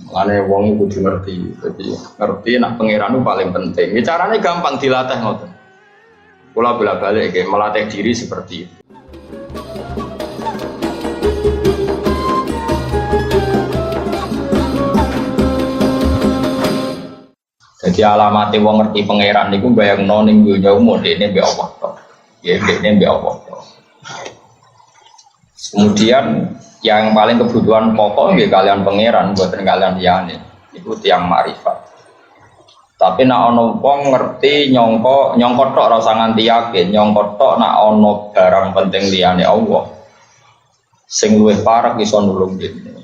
Mulane wong kudu ngerti. Jadi ngerti nak pangeran itu paling penting. Ya caranya gampang dilatih ngoten. Kula bolak-balik nggih melatih diri seperti itu. Jadi alamatnya wong ngerti pangeran niku bayangno ning donya umum dene mbek Allah to. Ya dene mbek Allah to. Kemudian yang paling kebutuhan pokok nggih kalian pangeran mboten kalian liyane. Iku tiyang makrifat. Tapi nek ana wong ngerti nyongko tok ora usah nganti yakin, nyongko tok nek ana barang penting liyane Allah. Sing luwih parek iso nulung dene.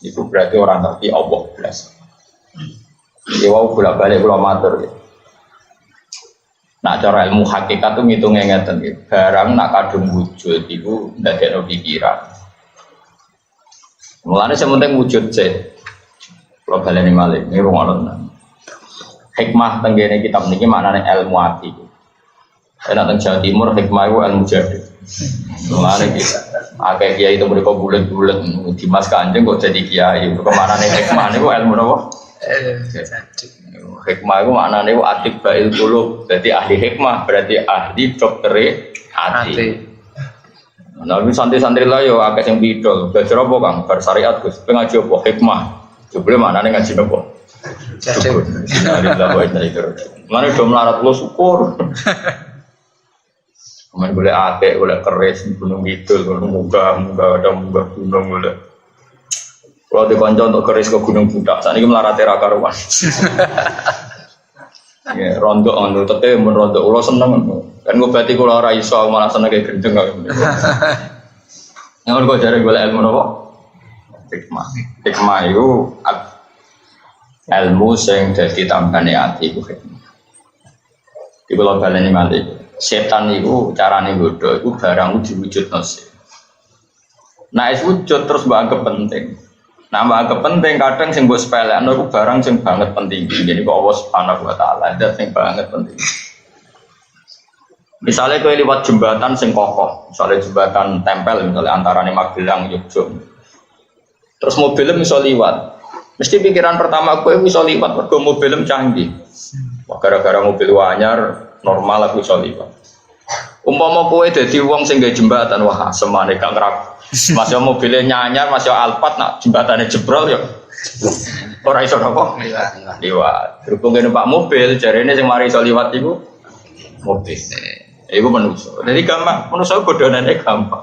Iku berarti orang ngerti Allah blas. Ya wau bolak-balik kula matur. Nak cara ilmu hakikat itu ngitungnya ngeten gitu. Barang nak kadung wujud itu ndadekno pikiran. Mulane sementing wujud sih. Kula baleni malih niku ngono. Hikmah tenggene kitab niki maknane ilmu ati. Enak teng Jawa Timur hikmah itu ilmu jadi. Mulane iki akeh kiai itu mereka bulet-bulet Dimas Kanjeng kok jadi kiai. Kemanane hikmah niku ilmu napa? Hikmah itu maknanya itu atik bail qulub. Jadi ahli hikmah berarti ahli dokteri hati. Nah, ini santri-santri lah yo akeh sing bidol. Belajar apa Kang? Bar syariat Gus. Ngaji apa? Hikmah. Jebule maknane ngaji apa? Syukur. Alhamdulillah wa inna ilaihi raji'un. Mane do melarat lo syukur. Kemudian boleh akeh, boleh keris gunung kidul, munggah gunung boleh. Kalau dikonco untuk keris ke Gunung Budak, saat ini melarat era karuan. Ya, rontok anu, tapi merontok, ulo seneng. Kan gue berarti kalau orang iso malah seneng kayak gendeng nggak? Yang gue cari gue ilmu apa? Hikmah itu ilmu yang jadi tambahan hati itu. Di pulau Balen ini setan itu caranya bodoh, itu barang diwujud nasi. Nah, es wujud terus banget penting. Nama kepenting kadang sing mbok sepelekno iku barang sing banget penting. Jadi kok Allah Subhanahu wa taala dat sing banget penting. Misalnya kowe liwat jembatan sing kokoh, misalnya jembatan tempel misalnya antarane Magelang Yogyakarta. Terus mobilnya bisa liwat. Mesti pikiran pertama kowe iso liwat mergo mobilnya canggih. Wah, gara-gara mobil anyar normal aku iso liwat. Umpama kowe dadi wong sing gawe jembatan, wah semane gak ngerap. Masih mobilnya nyanyar, masih Alphard, nak jembatannya jebrol ya. Orang iso nopo? Liwat. Berhubung numpak mobil, jari ini yang mari iso liwat itu mobil. Itu manusia. Jadi gampang, manusia bodohannya gampang.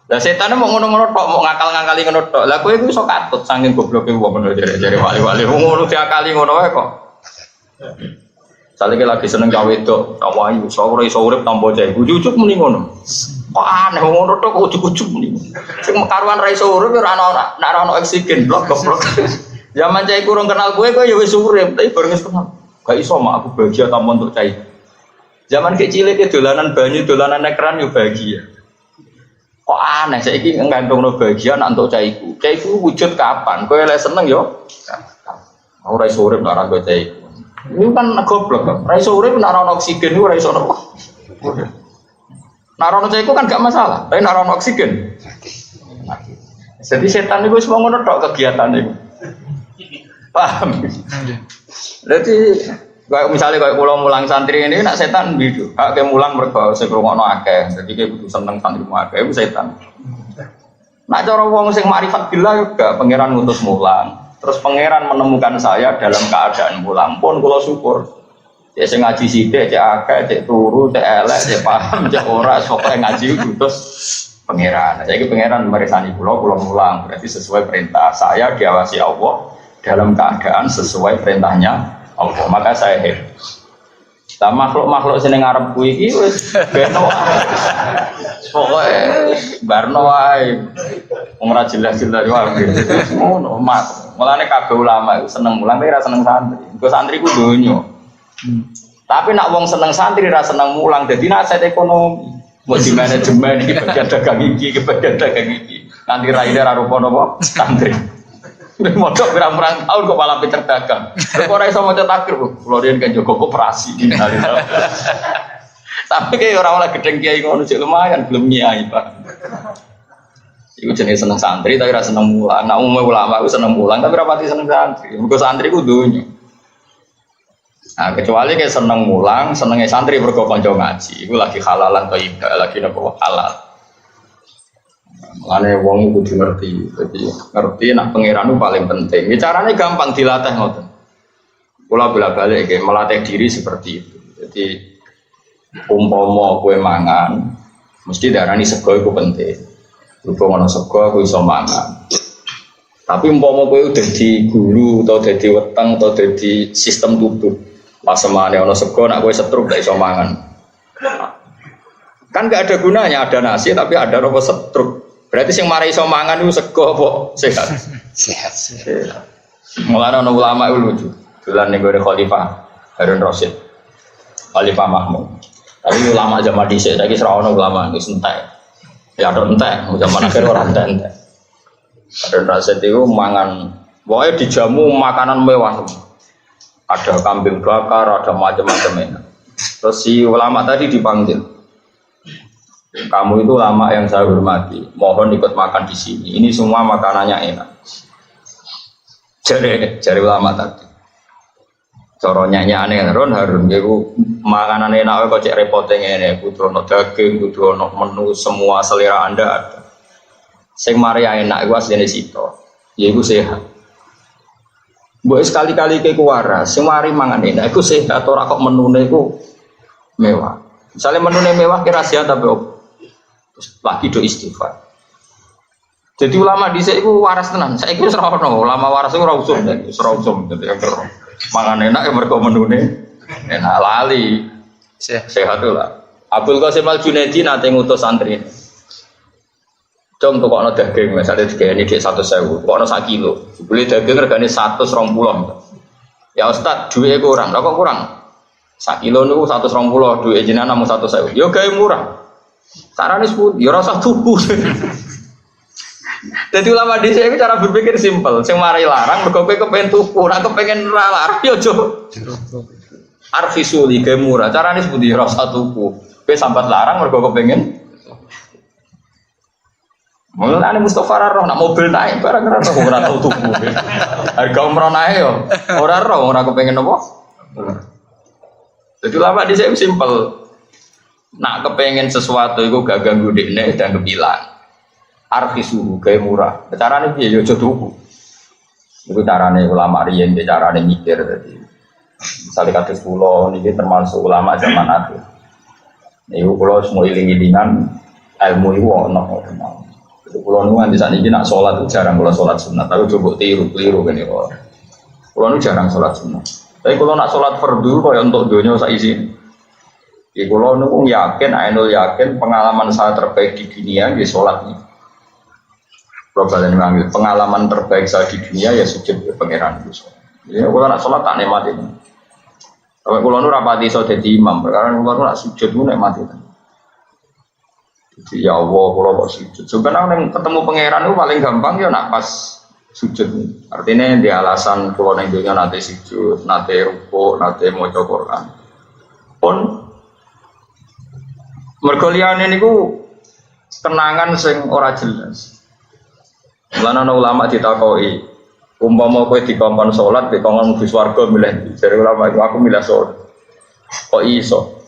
Lah setan mau ngono-ngono tok, mau ngakal-ngakali ngono tok. Lah kowe iku iso katut saking gobloke wong ngono jare wali-wali. Ngono diakali ngono wae kok. Saleh lagi seneng cawe wedok, tawayu, iso urip tanpa jae. Ujug muni ngono. Kok aneh ngono tok kok ujug-ujug muni. Sing karuan ra iso urip ora ana oksigen blok. Zaman cai kurang kenal kowe ya wis urip, tapi bareng wis kenal. Gak iso mak aku bahagia tanpa untuk cai. Zaman kecil iki dolanan banyu, dolanan ekran yo bahagia. Kok aneh saiki ngantungno bahagia nak untuk caiku. Caiku wujud kapan? Kowe lek seneng yo. Ora iso urip nek ora go caiku. Ini kan goblok kan, raiso urip naruh oksigen itu raiso nopo. Naruh caiku kan gak masalah, tapi naruh oksigen. Jadi setan itu semua ngono tok kegiatan itu. Paham? Jadi kayak misalnya kayak pulau mulang santri ini nak setan gitu, kayak mulang mereka sekrungono akeh, jadi kayak butuh seneng santri akeh itu setan. Nak cara wong sing makrifat billah juga pangeran ngutus mulang. Terus pangeran menemukan saya dalam keadaan pulang pun kalau syukur. Cek sing ngaji sithik, cek akeh, cek turu, cek elek, cek paham, cek ora, sok ngaji terus pangeran. Saiki pangeran meresani kula mulang, berarti sesuai perintah. Saya diawasi Allah dalam keadaan sesuai perintahnya Allah. Maka saya hebat. Lah makhluk-makhluk sing ngarep kuwi iki wis beno wae. Pokoke barno wae. Wong ora jelas-jelas wae. Ngono, mak. Mulane kabeh ulama iku seneng mulang tapi ora seneng santri. Engko santri ku donya. Tapi nak wong seneng santri ora seneng mulang dadi aset ekonomi. Mau di manajemen iki bagian dagang iki, bagian dagang iki. Nanti raine ora rupa napa santri. Modok berang-berang tahun kok malah pinter dagang. Kok ora iso maca takbir, kula riyen kan jaga koperasi. Tapi kayak orang-orang gedeng kiai ngono sik lumayan belum nyai, Pak. Iku jenis seneng santri tapi rasa seneng mulang. Nak umum ulama aku seneng mulang tapi rapati seneng santri. Mergo santri ku dunya. Nah, kecuali kayak seneng mulang, senengnya santri mergo kanca ngaji. Iku lagi halalan thayyib, lagi napa halal. Mulane wong kudu ngerti. Jadi ngerti nak pangeran itu paling penting. Ya caranya gampang dilatih ngoten. Kula bolak-balik nggih melatih diri seperti itu. Jadi umpama kowe mangan mesti darani sego iku penting. Berhubung ana sego aku iso mangan. Tapi umpama kowe udah di guru atau dadi weteng atau dadi sistem tubuh, pas semane ana sego nek kowe setruk gak iso mangan. Kan gak ada gunanya ada nasi tapi ada apa setruk. Berarti sing mari iso mangan iku sego apa sehat? Sehat. Mulane ana ulama iku lucu. Dolan ning gone Khalifah Harun Rasyid. Khalifah Mahmud. Tapi ulama zaman dhisik saiki ora ono ulama wis entek. Ya ada entek, zaman akhir orang entek. Ada rasa itu mangan, pokoknya dijamu makanan mewah. Ada kambing bakar, ada macam-macam enak. Terus si ulama tadi dipanggil. Kamu itu ulama yang saya hormati, mohon ikut makan di sini. Ini semua makanannya enak. Jari ulama tadi. Coronya aneh Harun itu makanan enak kok cek repotnya ini kudu ono daging, kudu ono menu semua selera Anda ada. Sing mari enak iku asline sito. Ya iku sehat. Mbok sekali-kali ke waras, sing mari mangan enak iku sehat ora kok menune iku mewah. Misalnya menune mewah kira sehat tapi terus lagi do istighfar. Jadi ulama dhisik iku waras tenan. Saiki wis ora ono ulama waras iku ora usum dadi ora usum dadi karo. Mangan enak ya mergo menune enak lali sehat lah. Abdul Qasim Al-Junaidi nate ngutus santri. Cung tukokno daging misale digene dik 100.000, tukokno 1 kilo. Jebule daging regane 120. Ya Ustaz, duwe kurang. Lah kok kurang? 1 kilo niku 120, duwe jenengan namung 100.000. Ya gawe murah. Carane sepundi? Ya ora usah tuku. Jadi ulama dhisik iki cara berpikir simpel, sing mari larang mergo kowe kepengin tuku, ora kepengin ora larang yo aja. Arfisuli ge murah, carane sepundi ora usah tuku. Kowe sambat larang mergo kepengin. Mulane Mustofa roh nak mobil naik barang ora tau tuku. Harga umroh naik yo ora roh, ora kepengin apa. Jadi ulama dhisik simpel. Nak kepengin sesuatu iku gak ganggu dekne dan kepilan. Arfisuhu gawe murah. Carane piye yo aja tuku. Iku carane ulama riyen, carane mikir tadi. Misale kados kula niki termasuk ulama zaman akhir. Niku kula semua iling-ilingan ilmu iku ana tenan. Kula nu nganti sakniki nak salat jarang kula salat sunat, tapi coba tiru-tiru kene kok. Kula nu jarang salat sunat. Tapi kula nak salat fardu kaya untuk donya sak isine. Iki kula nu yakin, ainul yakin pengalaman saya terbaik di dunia nggih salat iki. Probabilitas mengambil pengalaman terbaik saya di dunia ya sujud ke pangeran itu. Ya kalau nak sholat tak nikmati. Kalau nu rapati so jadi imam, karena kalau nak sujud nu nikmati. Jadi ya Allah kalau kok sujud. Sebenarnya ketemu pangeran itu paling gampang ya nak pas sujud. Artinya di alasan kalau neng dunia nanti sujud, nanti rukuk, nanti mau Quran. Pun mergolian ini ku kenangan sing ora jelas. Lan ana ulama ditakoki, umpama kowe dikongkon salat, dikongkon mlebu swarga milih. Jare ulama aku milih salat. Kok iso?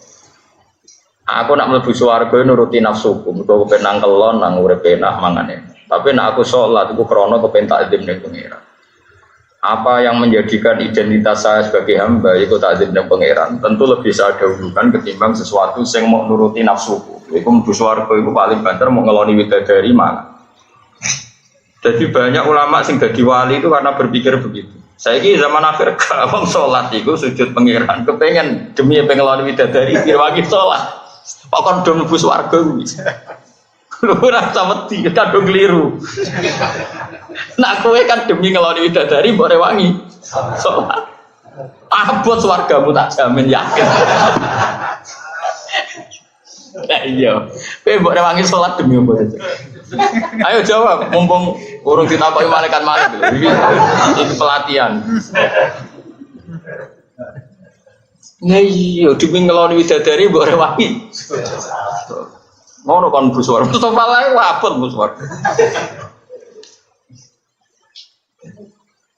Aku nak mlebu swarga nuruti nafsuku, mergo kepen kelon nang urip enak mangane. Tapi nek aku salat iku krana kepen takzim ning pangeran. Apa yang menjadikan identitas saya sebagai hamba iku takzim ning pangeran, tentu lebih saya dahulukan ketimbang sesuatu sing mau nuruti nafsuku. Iku mlebu swarga iku paling banter mau ngeloni widadari mana. Jadi banyak ulama sing dadi wali itu karena berpikir begitu. Saiki zaman akhir wong salat iku sujud pangeran, kepengen demi pengelon widadari pirwangi salat. Pokon do mlebu swarga kuwi. Lho ora samedi kadung kliru. Nak kowe kan demi ngeloni widadari mbok rewangi salat. Abot swargamu tak jamin yakin. Nah iya, kowe mbok rewangi salat demi apa saja. Ayo jawab, mumpung urung ditakoki malaikat itu pelatihan. Nah iya, demi ngeloni widadari mbok rewangi. Ngono kon Gus Warga. Mustofa lae wabot Gus Warga.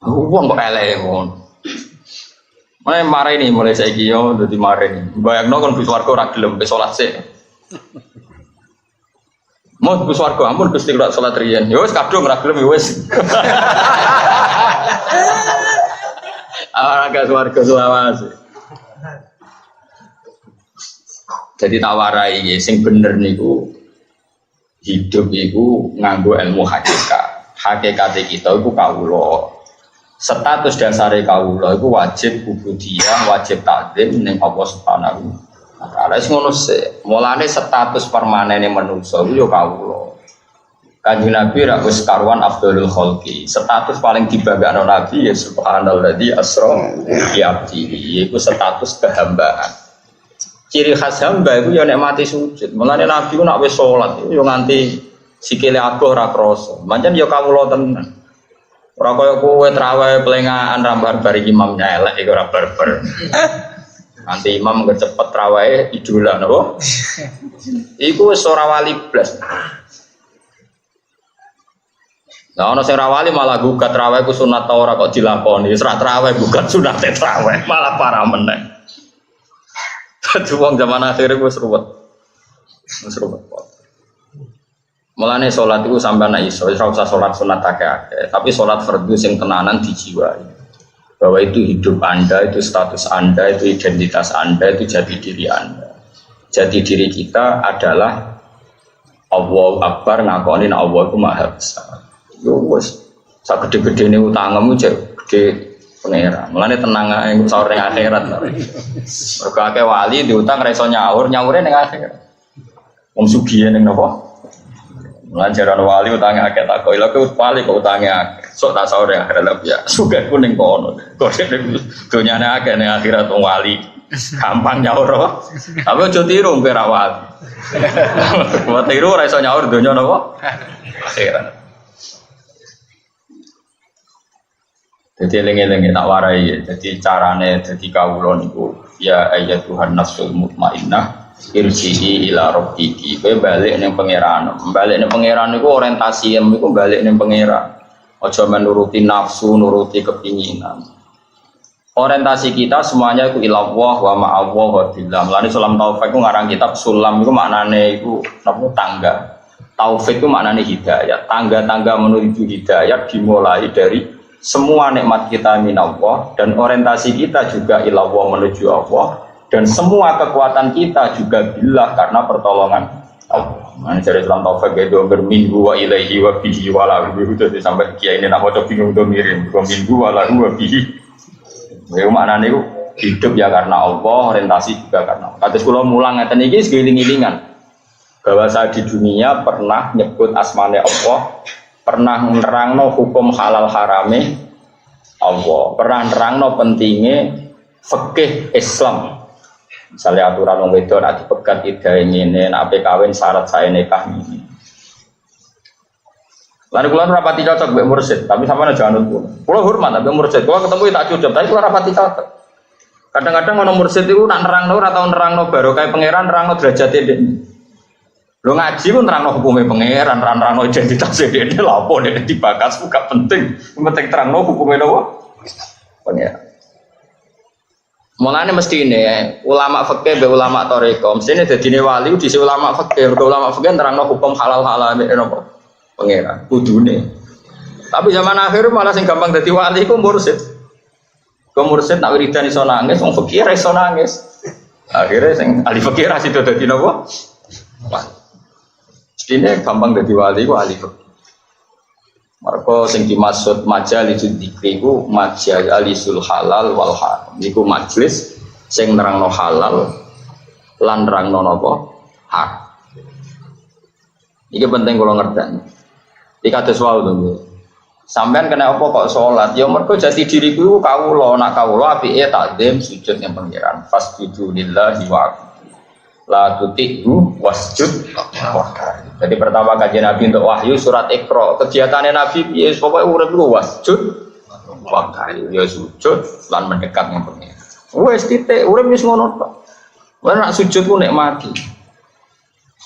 Wong kok elek ngono. Mulai mulai saiki yo dadi mareni. Bayangno kon Gus Warga ora gelem pe salat sik. Mau Gus Warga ampun Gusti kula salat riyen. Ya wis kadung ora gelem ya wis. Ora Gus Warga Sulawesi. Jadi tak warai sing bener niku hidup iku nganggo ilmu hakikat. Hakikat kita iku kawula. Status dasare kawula iku wajib ubudiyah, wajib takzim ning Allah Subhanahu wa taala. Wis ngono sik. Mulane status permanene manusa iku ya kawula. Kanjeng Nabi ra wis karuan Afdhalul Khalqi. Status paling dibanggakan Nabi ya subhanalladzi asra bi abdihi. Iku status kehambaan. Ciri khas hamba itu ya nek mati sujud. Mulane Nabi ku nek wis salat yo nganti sikile adoh ora krasa. Pancen ya kawula tenan. Ora kaya kowe traweh pelengahan ra barbar imamnya elek iku ora barbar. Nanti imam kecepet traweh idola napa? Iku wis ora wali blas. Nah ana sing ora wali malah gugat traweh ku sunat ta ora kok dilakoni. Wis ra traweh gugat sunat traweh malah parah meneh. Wong zaman akhir wis ruwet. Wis ruwet. Mulane salat iku sampeyan nek iso ora usah salat sunat akeh-akeh, tapi salat fardhu sing tenanan dijiwai. Bahwa itu hidup Anda, itu status Anda, itu identitas Anda, itu jati diri Anda. Jati diri kita adalah Allahu Akbar ngakoni nek Allah iku Maha Besar. Yo wis sak gede-gedene utangmu jek gede pengira. Mulane tenang ae engko sahur ning akhirat. Mergo akeh wali diutang ra iso nyaur, nyaure ning akhirat. Wong sugih ning napa? Mulane jaran wali utange akeh tak kok lha kok wali kok utange akeh. Sok tak sahur ning akhirat ya. Sugih ku ning kono. Kok donyane akeh ning akhirat wong wali. Gampang nyaur apa? Tapi aja tiru kowe ra wali. Kowe tiru ra iso nyaur donya napa? Akhirat. Jadi eling-eling tak warai. Jadi carane jadi kawula niku ya ayat Tuhan nafsul mutmainnah irji'i ila rabbiki. Kowe balik ning pangeran. Balik ning pangeran niku orientasi niku balik ning pangeran. Aja menuruti nafsu, nuruti kepinginan. Orientasi kita semuanya iku ilallah wa ma'allah wa billah. Mulane Sulam Taufik ku ngarang kitab Sulam iku maknane iku napa tangga. Taufik itu maknane hidayah. Tangga-tangga menuju hidayah dimulai dari semua nikmat kita minallah dan orientasi kita juga ilallah menuju Allah dan semua kekuatan kita juga billah karena pertolongan Allah. Nah, dari Islam Taufik itu berminggu wa ilaihi wa bihi wa la itu sampai kiai ini nama coba bingung tuh mirim minggu wa la wa bihi. Ya maknane itu hidup ya karena Allah, orientasi juga karena Allah. Kados kula mulang ngeten iki segiling-gilingan bahwa saya di dunia pernah nyebut asmane Allah, pernah nerangno hukum halal harame Allah, pernah nerangno pentingnya fikih Islam. Misalnya aturan wong wedok nek dipegat iddah ngene, nek ape kawin syarat sae nikah ngene. Lalu kula rapati cocok mbek mursyid, tapi sampeyan aja anut kula. Kula hormat mbek mursyid, kula ketemu tak cukup, tapi kula rapati cocok. Kadang-kadang ono mursyid iku nak nerangno ora tau nerangno barokah pangeran, nerangno derajate dhekne. Lo ngaji pun terangno hukumnya pangeran, terangno identitasnya dia ini lapo dia dibakas bukan penting, penting terangno hukumnya apa? Pangeran. Mulane mesti ini ulama fikih be ulama thariqah, mesti ini dadine wali di ulama fikih, ulama fikih terangno hukum halal be apa? Pangeran. Kudune. Tapi zaman akhir malah sing gampang dadi wali iku mursyid. Kok mursyid nak wiridan iso nangis, wong fikih ra iso nangis. Akhirnya sing ahli fikih ra sido dadi napa? Wali. Ini gampang dari wali fikih. Mereka sing dimaksud majalisul dzikri iku majalisul halal wal haram. Iku majelis sing nerangno halal lan nerangno napa? Haram. Iki penting kula ngerteni. Iki kados wae lho. Sampeyan kena apa kok salat? Ya mergo jati diriku kawula, nak kawula apike takzim sujud yang pangeran. Fasjudu lillahi wa la tuti'u wasjud. Jadi pertama kajian Nabi untuk wahyu surat Iqra. Kegiatannya Nabi ya pokoknya urip iku wasjud wakai ya sujud lan mendekat yang pengen. Wes titik urip wis ngono tok. Ora nak sujud ku nikmati.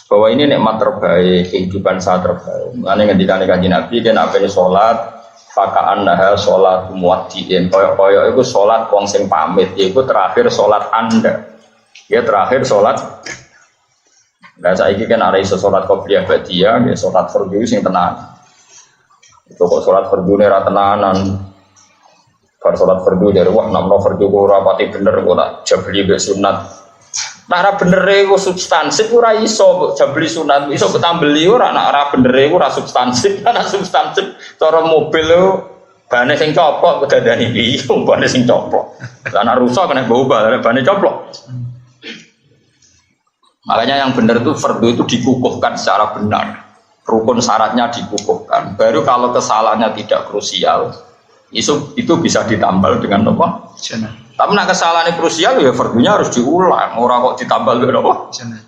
bahwa ini nikmat terbaik, kehidupan saat terbaik. Makanya ketika Kanjeng Nabi kan apane salat fakaan nah salat muwaddiin koyo iku salat wong sing pamit, iku terakhir salat Anda. Ya terakhir salat. Lah saiki kan arek iso salat qobliyah ba'diyah, ya salat fardhu sing tenan. Itu kok salat fardhu ora tenanan. Bar salat fardhu dari wah namno fardhu ora pati bener kok tak jabli mbek sunat. Nah ora bener iku substansif ora iso jabli sunat, iso ketambeli ora nek ora bener iku ora substansif, ana substansif cara mobil lho bane sing coplok kedadani piye, bane sing coplok. Lah nek rusak kena bobal, bane coplok. Makanya yang benar itu fardu itu dikukuhkan secara benar, rukun syaratnya dikukuhkan. Baru kalau kesalahannya tidak krusial, itu bisa ditambal dengan apa? Sunnah. Tapi nak kesalahannya krusial ya fardunya harus diulang. Orang kok ditambal dengan apa? Sunnah.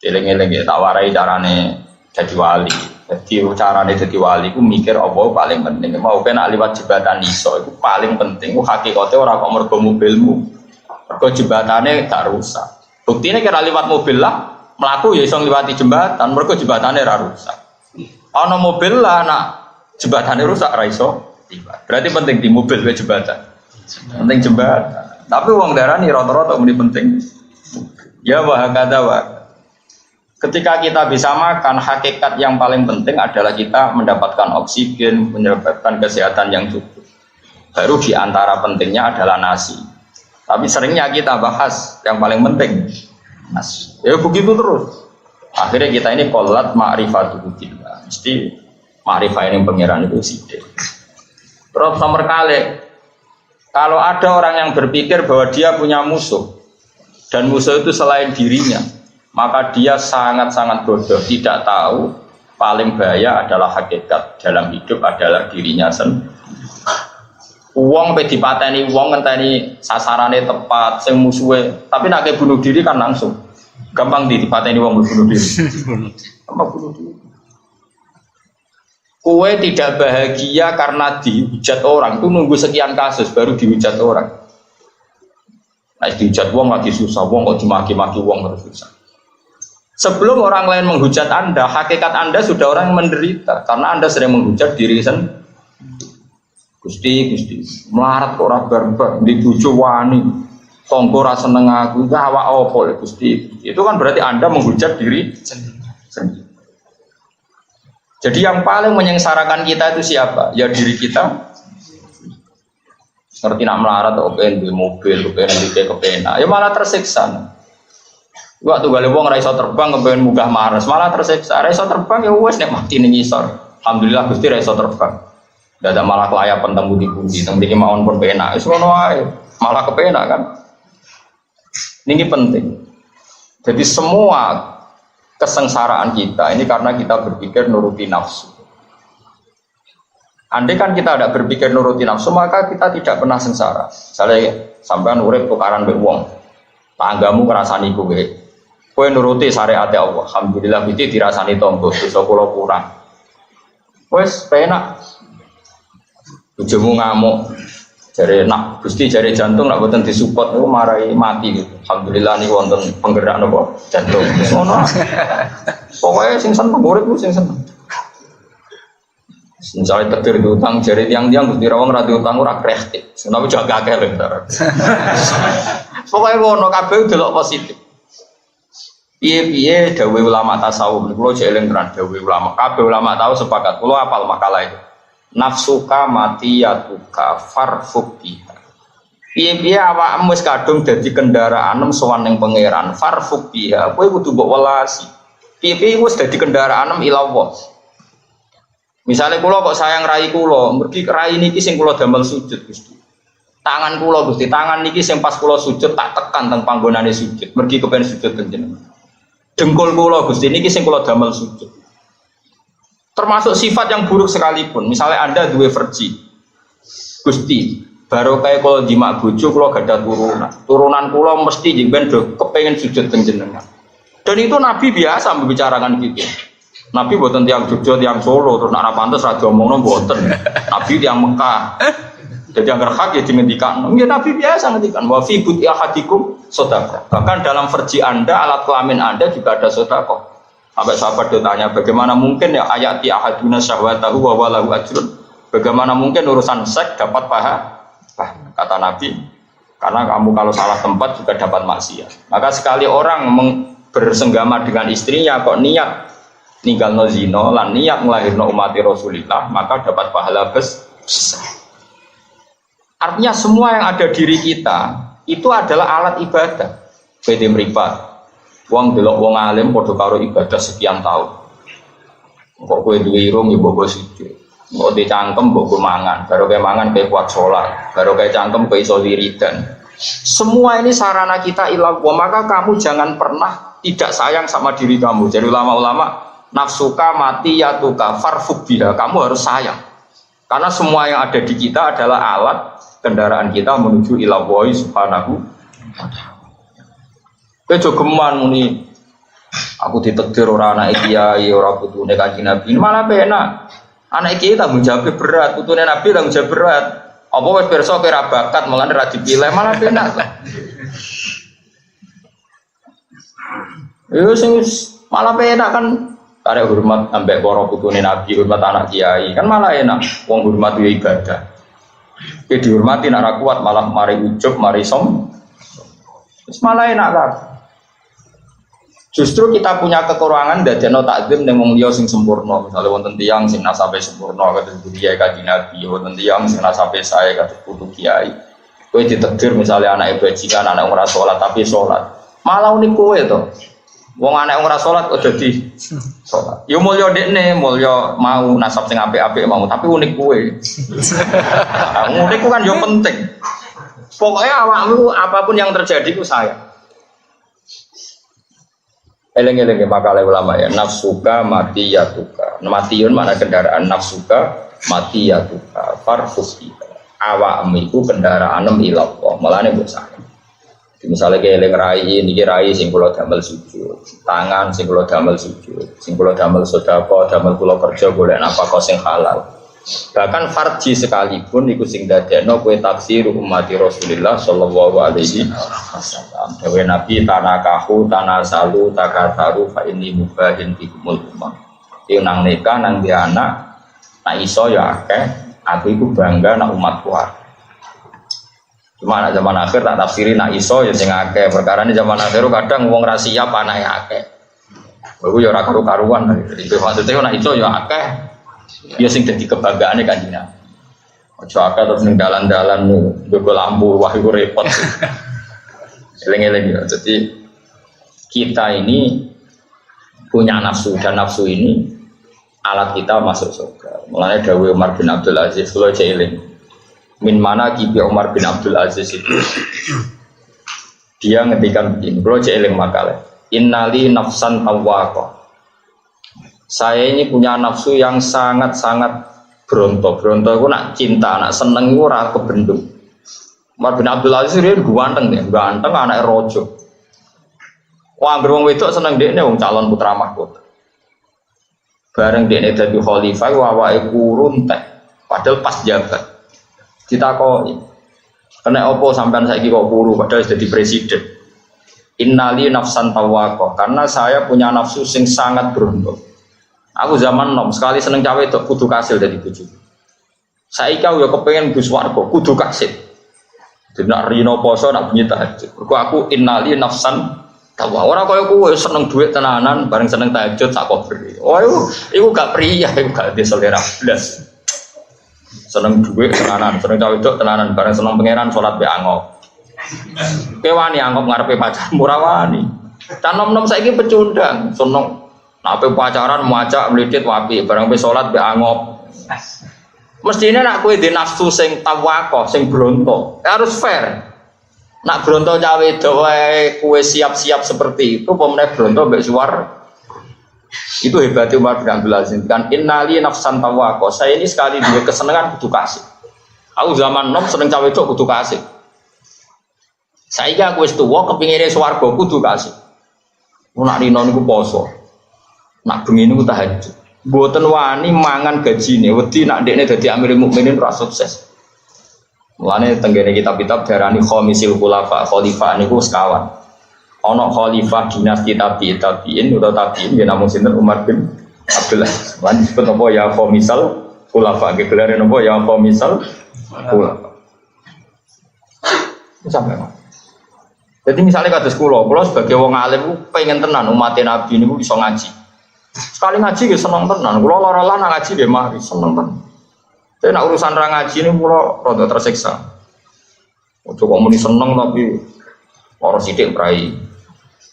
Eleng-eleng ya tawarai carane jadi wali. Jadi carane jadi wali, aku mikir apa paling penting. Mau kena liwat jembatan iso, itu paling penting. Hakikatnya orang kok mergo mobilmu, mergo jembatannya gak rusak. Buktinya kira lewat mobil lah, melaku ya iso ngliwati jembatan, mergo jembatannya ra rusak. Ana mobil lah nak jembatannya rusak ra iso liwat. Berarti penting di mobil ke jembatan. Penting jembatan. Tapi wong darani rata-rata muni penting. Ya wa hakada wa. Ketika kita bisa makan, hakikat yang paling penting adalah kita mendapatkan oksigen, mendapatkan kesehatan yang cukup. Baru di antara pentingnya adalah nasi. Tapi seringnya kita bahas yang paling penting nasi. Ya begitu terus. Akhirnya kita ini qolat ma'rifatu billah. Mesti ma'rifah ini pengiran itu sidik. Terus nomor kali, kalau ada orang yang berpikir bahwa dia punya musuh dan musuh itu selain dirinya, maka dia sangat-sangat bodoh, tidak tahu paling bahaya adalah hakikat dalam hidup adalah dirinya sendiri. Uang pe dipateni wong ngenteni sasarane tepat sing musuhe, tapi nek bunuh diri kan langsung. Gampang dipateni wong bunuh diri. Gampang bunuh diri. Kowe tidak bahagia karena dihujat orang, itu nunggu sekian kasus baru dihujat orang. Nah, dihujat wong lagi susah, wong kok dimaki-maki wong terus susah. Sebelum orang lain menghujat Anda, hakikat Anda sudah orang yang menderita karena Anda sering menghujat diri sendiri. Gusti, melarat kok ora barbar, di bojo wani, tonggo ora seneng aku, awak opo ya Gusti. Itu kan berarti Anda menghujat diri sendiri. Jadi yang paling menyengsarakan kita itu siapa? Ya diri kita. Ngerti nak melarat kok pengen di mobil, kepenak, ya malah tersiksa. Waktu gale wong ora iso terbang kepengen munggah Mars, malah tersiksa. Ora iso terbang ya wis nek mati ning ngisor. Alhamdulillah Gusti ora iso terbang. Tidak ada malah kelayapan tembus di bumi, tembus mawon pun penak, itu malah kepenak kan. Ini penting. Jadi semua kesengsaraan kita ini karena kita berpikir nuruti nafsu. Andai kan kita tidak berpikir nuruti nafsu, maka kita tidak pernah sengsara. Misalnya sampean urip tukaran mbek wong, tanggamu ngrasani kowe. Kowe nuruti syariat Allah. Alhamdulillah iki dirasani tombo, dosa kula kurang. Wes penak. Bojomu ngamuk, jare nak Gusti jare jantung nak boten disupport niku marai mati gitu. Alhamdulillah niku wonten penggerak napa jantung. Ngono. Pokoke sing seneng urip ku sing seneng. Misalnya terkir diutang jare tiang-tiang Gusti rawang ra diutang ora kreatif. Tapi jaga akeh lho. Pokoke ngono kabeh delok positif. Piye-piye dawuh ulama tasawuf niku lho eling tenan dawuh ulama. Kabeh ulama tahu sepakat. Kulo hafal makalah itu. Nafsuka matiyatuka farfuk biha. Piye-piye awakmu wis kadung dadi kendaraan sowan ning pangeran farfuk biha. Kowe kudu mbok welasi. Piye-piye wis dadi kendaraan ila Allah. Misale kula kok sayang rai kula, mergi rai niki sing kula damel sujud Gusti. Tangan kula Gusti, tangan niki sing pas kula sujud tak tekan teng panggonane sujud. Mergi kepen sujud panjenengan. Dengkul kula Gusti niki sing kula damel sujud. Termasuk sifat yang buruk sekalipun. Misalnya Anda duwe verji, Gusti, baru kayak kalau jima bojo kalau gak ada turunan kula mesti jengben do kepengen sujud panjenengan. Dan itu Nabi biasa membicarakan gitu. Nabi buatan tiang Jogja, tiang Solo, terus anak pantas raja omongno buatan. Nabi tiang Mekah. Jadi yang hak ya dihentikan. Ya Nabi biasa ngendikan wa fi buti ahadikum sedekah. Bahkan dalam verji Anda, alat kelamin Anda juga ada sedekah. Sampai sahabat ditanya, bagaimana mungkin ya ayati ahaduna syahwatahu wa walahu ajrun? Bagaimana mungkin urusan seks dapat pahala? Kata Nabi, karena kamu kalau salah tempat juga dapat maksiat. Maka sekali orang bersenggama dengan istrinya kok niat ninggalno zina lan niat nglahirno umat Rasulullah, maka dapat pahala besar. Artinya semua yang ada diri kita itu adalah alat ibadah. Beda mripat. Wong delok wong alim padha karo ibadah sekian tahun. Kok kowe duwe irung ya mbok sujud. Mbok dicangkem mbok mangan, baru kayak mangan kayak kuat sholat, baru kayak cangkem kayak iso wiridan. Semua ini sarana kita ilah. Maka kamu jangan pernah tidak sayang sama diri kamu. Jadi ulama-ulama nafsuka mati yatuka farfuk biha. Kamu harus sayang. Karena semua yang ada di kita adalah alat kendaraan kita menuju ilah Allahi subhanahu wa ta'ala. Kejogeman muni aku ditakdir ora anak kiai ora putune Kanjeng Nabi malah penak. Anak kiai tanggung jawab berat, putune Nabi tanggung jawab berat. Apa wis pirsa kira bakat mulane ra dipilih malah penak. Yo sing malah penak kan karek hormat ambek para putune Nabi, hormat anak kiai kan malah enak. Wong hormat yo ibadah. Ki dihormati nek ora kuat malah mari ujub, mari som. Wis malah enak kan. Justru kita punya kekurangan dadekno takzim ning wong liya sing sempurna. Misale wonten tiyang sing nasabe sempurna kados Kiai Kanjeng Nabi, wonten tiyang sing nasabe sae kados putu kiai. Kowe ditakdir misale anake bajingan, anak ora salat tapi salat. Malah unik kowe to. Wong anak ora salat kok dadi salat. Ya mulya dekne, mulya mau nasab sing apik-apik mau, tapi unik kowe. Unik ku kan yo penting. Pokoknya awakmu apapun yang terjadi ku sayang. Eleng-eleng makalah ulama ya, nafsuka mati yatuka. Matiun mana kendaraan nafsuka mati yatuka. Farfuki awakmu iku kendaraanmu ila Allah. Mulane mbok sayang. Misalnya kayak eleng rai niki rai sing kula damel sujud, tangan sing kula damel sujud, sing kula damel sedekah, damel kula kerja golek nafkah sing halal. Bahkan farji sekalipun iku sing dadekno kowe tafsir umat Rasulullah sallallahu alaihi wasallam. Dewe Nabi tanakahu tanasalu takataru fa inni mubahin bikumul umam. Yo nang nikah nang di anak nak iso ya akeh, aku iku bangga nak umatku akeh. Cuma nak zaman akhir tak tafsiri nak iso ya sing akeh. Perkara ini zaman akhir kadang wong ra siap anake akeh. Iku ya ora karu-karuan. Itu maksudnya nak iso ya akeh. Ya sing dadi kebanggaane Kanjeng Nabi. Aja akeh terus ning dalan-dalan nggo lampu wah iku repot. Eling-eling ya. Jadi kita ini punya nafsu dan nafsu ini alat kita masuk surga. Mulane dawuh Umar bin Abdul Aziz kula eling. Min mana kibi Umar bin Abdul Aziz itu dia ngendikan begini. Kula eling makalah. Innali nafsan tawwaqah. Saya ini punya nafsu yang sangat-sangat berontok. Berontok itu nak cinta, nak seneng itu ora kebendung. Umar bin Abdul Aziz dia ganteng deh, ganteng anak rojo. Wah, wong wedok seneng dekne wong calon putra mahkota. Bareng dekne dadi khalifah awake kurun teh. Padahal pas jabat. Ditakoki. Kena opo sampean saiki kok kuru padahal jadi presiden. Innali nafsan tawwaqah, karena saya punya nafsu sing sangat berontok. Aku zaman nom sekali seneng cawe itu kudu kasil dari bojo. Saiki aku ya kepengin bus warga kudu kasil. Jadi nak rino poso nak bunyi tahajud. Aku innali nafsan tawa. Ora kaya kowe seneng duit tenanan bareng seneng tahajud sak kober. Oh iku gak pria, iku gak di selera blas. Seneng duit tenanan, seneng cawe itu tenanan bareng seneng pangeran salat be angop. Kewani angop ngarepe pacarmu ora wani. Can nom-nom saiki pecundang, seneng nak pacaran muacak melitit wapi barang pe salat be angop. Mestine nak kowe di nafsu sing tawaqah, sing bronto, harus fair. Nak bronto cawe wae kowe siap-siap seperti itu, pemenang bronto mbek suar. Itu hebatnya Umar bin Abdul Aziz kan innali nafsan tawaqah. Saya ini sekali duwe kesenangan kudu kasih. Aku zaman nom seneng cawe itu kudu kasih. Saiki aku wis tuwa kepingine swarga kudu kasih. Nak rino niku poso. Nak bengi niku tahajud. Mboten wani mangan gajine, wedi nak ndekne dadi Amirul Mukminin ora sukses. Mulane tenggene kitab-kitab darani khamisil khulafa, khalifah niku sekawan. Ana khalifah dinasti tabi'in utawa tabi'in ya namung sinten Umar bin Abdullah. Lan disebut apa ya khamisal khulafa, gelare napa ya khamisal khulafa. Sampai Mas. Jadi misalnya kados kula sebagai wong alim pengen tenan umat Nabi niku bisa ngaji. Sekali ngaji nggih seneng tenan. Kula lara-lara ngaji nggih mari seneng tenan. Tapi nak urusan ra ngaji ini kula rada tersiksa. Ojo kok muni seneng tapi ora sithik prai.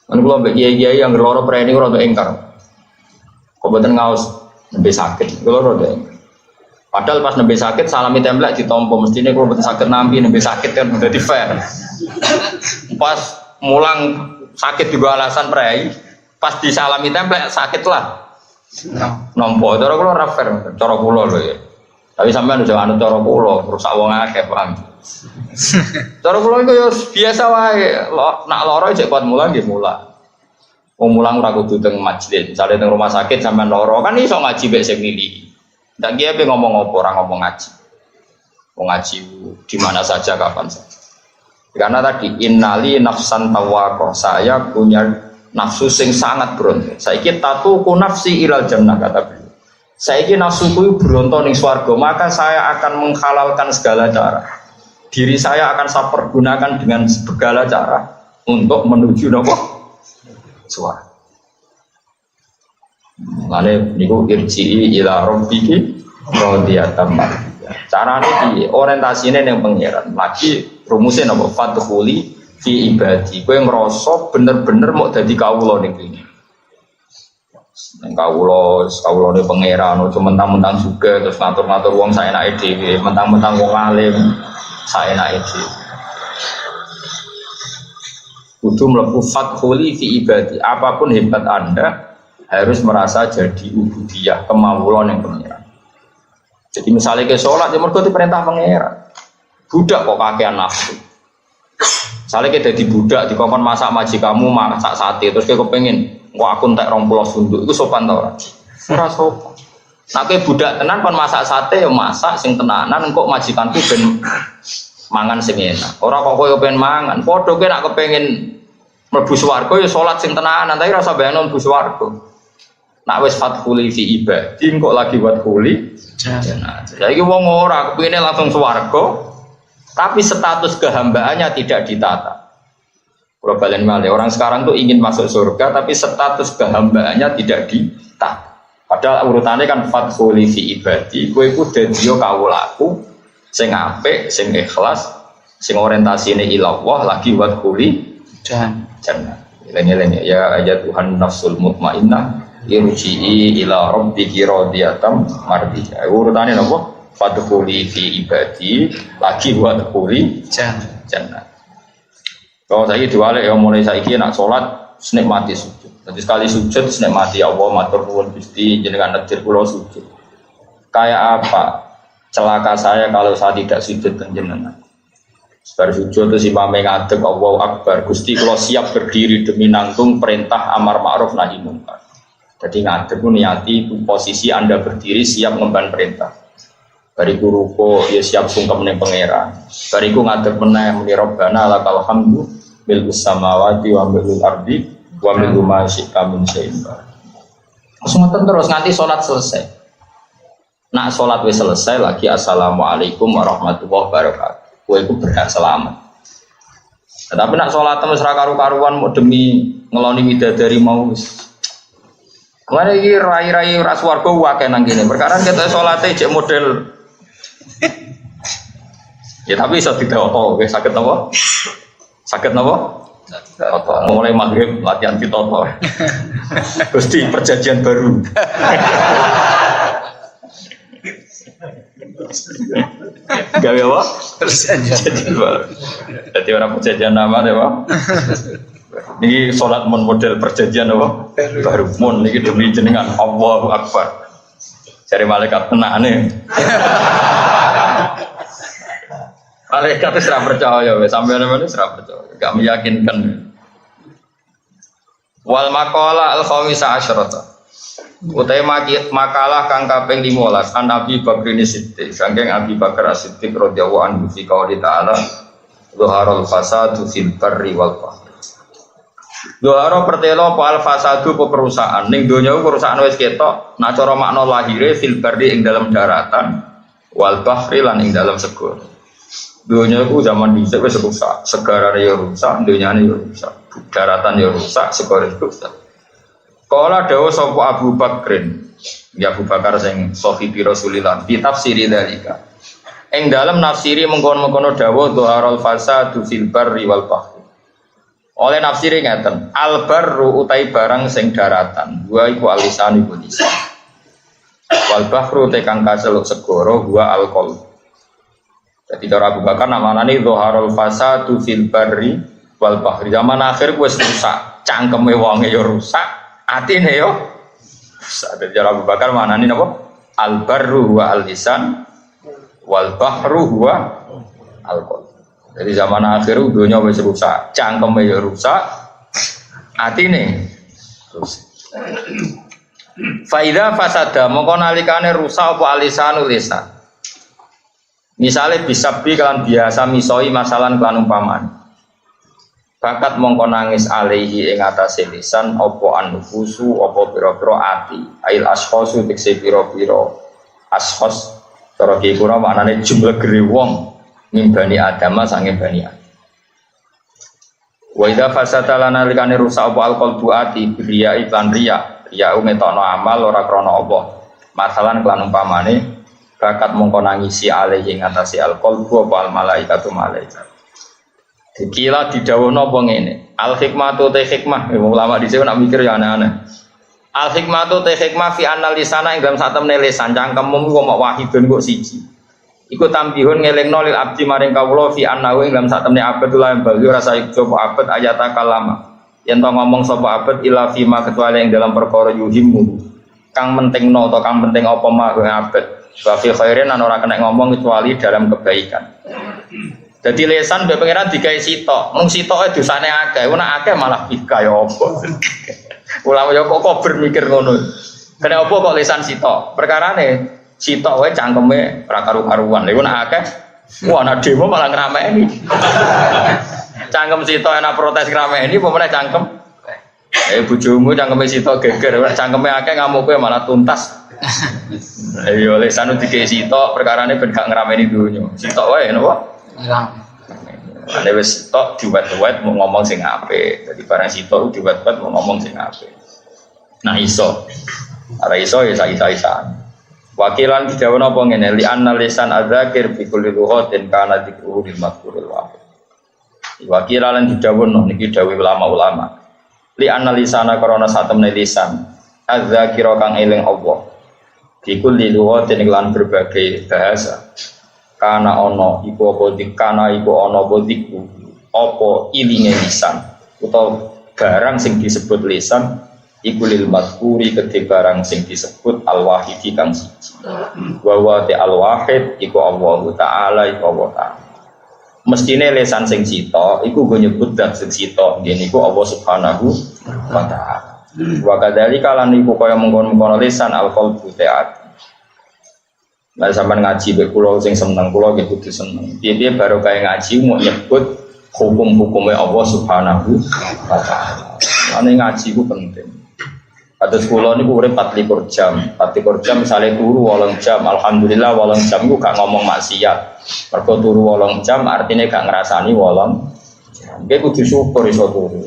Kan kula mbek kiai-kiai yang loro prai niku rada engkar. Kok mboten ngaos nembe sakit. Kula rada engkar. Padahal pas nembe sakit salami templek ditampa mestine kula mboten saged nampi nembe sakit kan udah di fair. Pas mulang sakit juga alasan prai, pas disalami templek sakit lah. Nompo cara kula ora fair, cara kula lho ya. Tapi sampean udah anut cara kula, rusak wong akeh paham. Cara kula iku ya biasa wae, nak lara jek kuat mulang nggih mulang. Wong mulang ora kudu teng majelis, misale teng rumah sakit sampean lara kan iso ngaji mek sing milih. Ndak kiye pe ngomong apa ora ngomong ngaji. Wong ngaji di mana saja kapan saja. Karena tadi innali nafsan tawaqqa, saya punya nafsu sing sangat berontak. Saiki tatuku nafsi ilal jannah kata beliau. Saiki nafsuku berontak ning swarga, maka saya akan menghalalkan segala cara. Diri saya akan saya pergunakan dengan segala cara untuk menuju nopo swarga. Mane niku irji'i ila rabbiki radiyatan mardiyah. Carane iki orientasine ning pangeran. Lagi rumusé napa fadkhuli fi ibadi. Kowe ngrasa bener-bener mau dadi kawula ning kene. Ning kawulane pangeran aja mentang-mentang juga terus ngatur-ngatur wong saenake dhewe, mentang-mentang wong alim saenake dhewe. Kudu mlebu fadkhuli fi ibadi. Apapun hebat Anda harus merasa jadi ubudiyah kemawulan yang pangeran. Jadi misalnya ke sholat, ya mergo diperintah pangeran. Budak kok kakean nafsu. Misalnya kita jadi budak, dikongkon masak majikamu masak sate, terus kayak kepengen, kok aku entek 20 sunduk, itu sopan tau ora? Ora sopan. Nah kayak budak tenan kon masak sate, ya masak sing tenanan, kok majikanku ben mangan sing enak. Ora kok kowe pengen mangan, padha kowe nak kepengen mlebu swarga ya salat sing tenanan, tapi rasa bayangno mlebu swarga. Nak wis fathuli fi ibadi kok lagi wadkhuli jannah. Jadi wong ora kepengine langsung swarga tapi status kehambaannya tidak ditata. Kalau balen malih orang sekarang tuh ingin masuk surga tapi status kehambaannya tidak ditata. Padahal urutannya kan fathuli fi ibadi, kowe iku dadi kawulaku sing apik, sing ikhlas, sing orientasine ila Allah lagi wadkhuli jannah. Eling-eling ya Tuhan nafsul mutmainnah irji'i ila rabbiki radiyatan mardiyah. Urutane napa? Fadkhuli fi ibadi lagi wadkhuli jannah. Kalau saiki diwalek ya mulai saiki nak salat nikmati sujud. Jadi sekali sujud nikmati Allah matur nuwun Gusti jenengan nedir kula sujud. Kayak apa celaka saya kalau saya tidak sujud teng jenengan. Bar sujud terus imame ngadeg Allahu Akbar. Gusti kula siap berdiri demi nanggung perintah amar ma'ruf nahi munkar. Jadi ngadeg niati posisi Anda berdiri siap ngemban perintah. Bariku ruko ya siap sungkem ning pangeran. Bariku ngadeg meneh muni Rabbana lakal hamdu bil samawati wa bil ardi wa bil ma syi'a min syai'in. Terus nganti salat selesai. Nak salat wis selesai lagi assalamualaikum warahmatullahi wabarakatuh. Kowe iku berhak selamat. Tapi nak salat wis ra karu-karuan mau demi ngeloni widadari mau wis. Kemarin ini rai-rai ras warga wakai nang gini. Perkara kita sholatnya cek model. Ya tapi bisa ditoto, sakit apa? Sakit apa? Toto. Mulai maghrib latihan ditoto. Gusti perjanjian baru. Gawe apa? Perjanjian baru. Jadi orang perjanjian nama deh Pak. Ini sholat model perjanjian apa? Baru mon ini demi jenengan Allahu Akbar. Cari malaikat tenang nih. Malaikat itu serah percaya, sampai mana serah percaya, gak meyakinkan. Wal maqala al khamisah asyrata. Utai makalah kang kaping 15 an Abi Bakrin Siddiq saking Abi Bakar Siddiq radhiyallahu anhu fi qouli ta'ala zuharul fasadu fil barri wal bahri. Zuhara pertelo apa al fasadu perusahaan ning donya kerusakan wis ketok nak cara makna lahire fil barri ing dalam daratan wal bahri lan ing dalam segara. Donya iku zaman dhisik wis rusak, segarane ya rusak, donyane ya rusak, daratan ya rusak, segara rusak. Kala dawuh sapa Abu Bakrin, ya Abu Bakar sing sahibi Rasulillah, fi tafsiri dzalika. Ing dalem nafsiri mengkono-mengkono dawuh dhuharul fasadu fil barri wal bahri. Oleh nafsiri ngeten, al barru utai barang sing daratan, wa iku alisan iku lisan. Wal bahru tekan kaseluk segara wa al qalb. Jadi cara Abu Bakar namanane dhuharul fasadu fil barri wal bahri. Zaman akhir wis rusak, cangkeme wonge ya rusak. Atine yo, ada cara Abu Bakar mana ni napa? Al barru wa al lisan, wal bahru wa al qalb. Jadi zaman akhir dunia wis rusak, cangkeme yo rusak, atine rusak. Faida fasada mongko nalikane rusak apa alisanul lisan. Misale bisabi kan biasa misoi masalan kelan umpamane. Bakat mongko nangis alaihi ing atase lisan apa anufusu apa pira-pira ati ail ashkhasu tekse pira-pira ashkhas cara ki kula maknane jumlah gere wong nimbani adama sange bani adam. Wa idza fasata lana likane rusak apa alqalbu ati riya iklan riya ngetokno amal ora krana apa masalan kelan umpamane bakat mongko nangisi alaihi ing atase alqalbu apa al malaikatu malaikat. Kila didhawuhna apa ngene. Al hikmatu te hikmah, ulama dhisik nak mikir ya aneh-aneh. Al hikmatu te hikmah fi analisana ing dalem satemene lisan cangkemmu kok mok wahidun kok siji. Iku tambihun ngelingno lil abdi maring kawula fi annahu ing dalem satemene abdul lan bagi rasa iku abad ayata kalama. Yen to ngomong sapa abad ila fi ma kecuali ing dalam perkara yuhimmu. Kang pentingno atau kang penting apa mah abad. Wa fi khairin lan ora kena ngomong kecuali dalam kebaikan. Jadi lesan mbek pangeran digawe sitok. Mung sitoke dosane akeh, ora akeh malah bika ya apa. Ulama ya kok bermikir ngono. Kenapa kok lesan sitok? Perkarane sitok wae cangkeme ora karu-karuan. Lha nek akeh wah ana demo malah ngrameni. Cangkem sitok enak protes ngrameni apa meneh cangkem. Bojomu cangkeme sitok geger, cangkeme akeh ngamuke malah tuntas. Ayo lesan digawe sitok perkarane ben gak ngrameni donya. Sitok wae napa? Ada wes tok diwat-wat mau ngomong sing apik. Jadi barang sitok diwat-wat mau ngomong sing apik. Nah iso. Ara iso ya isa-isaan. Wakilan dijawab apa ngene li annal lisan adzakir bi kulli lughatin kana dzikruhu lil madhkuril wahid. Wakilan dijawab niki dawuh ulama-ulama. Li annal lisana karena satemene lisan adzakira kang eling Allah. Bi kulli lughatin lan berbagai bahasa. Kana ono iku apa dikana iku ono apa diku apa ilinge lisan utawa barang sing disebut lisan iku lil madhkuri kedhe barang sing disebut al wahidi kang siji wa wa ta al wahid iku Allah taala iku Allah taala mestine lisan sing cita iku go nyebut zat sing cita ngene iku Allah subhanahu wa taala wa kadzalika lan iku kaya mengkon-mengkon lisan al qalbu ta'at. Nah sampean ngaji mek kula sing seneng kula nggih kudu seneng. Piye-piye baru kaya ngaji mau nyebut hukum-hukume Allah Subhanahu wa taala. Ane ngaji ku penting. Kados kula niku urip 24 jam. 24 jam misale turu 8 jam, alhamdulillah 8 jam ku gak ngomong maksiat. Mergo turu 8 jam artine gak ngrasani 8 jam. Nggih kudu syukur iso turu.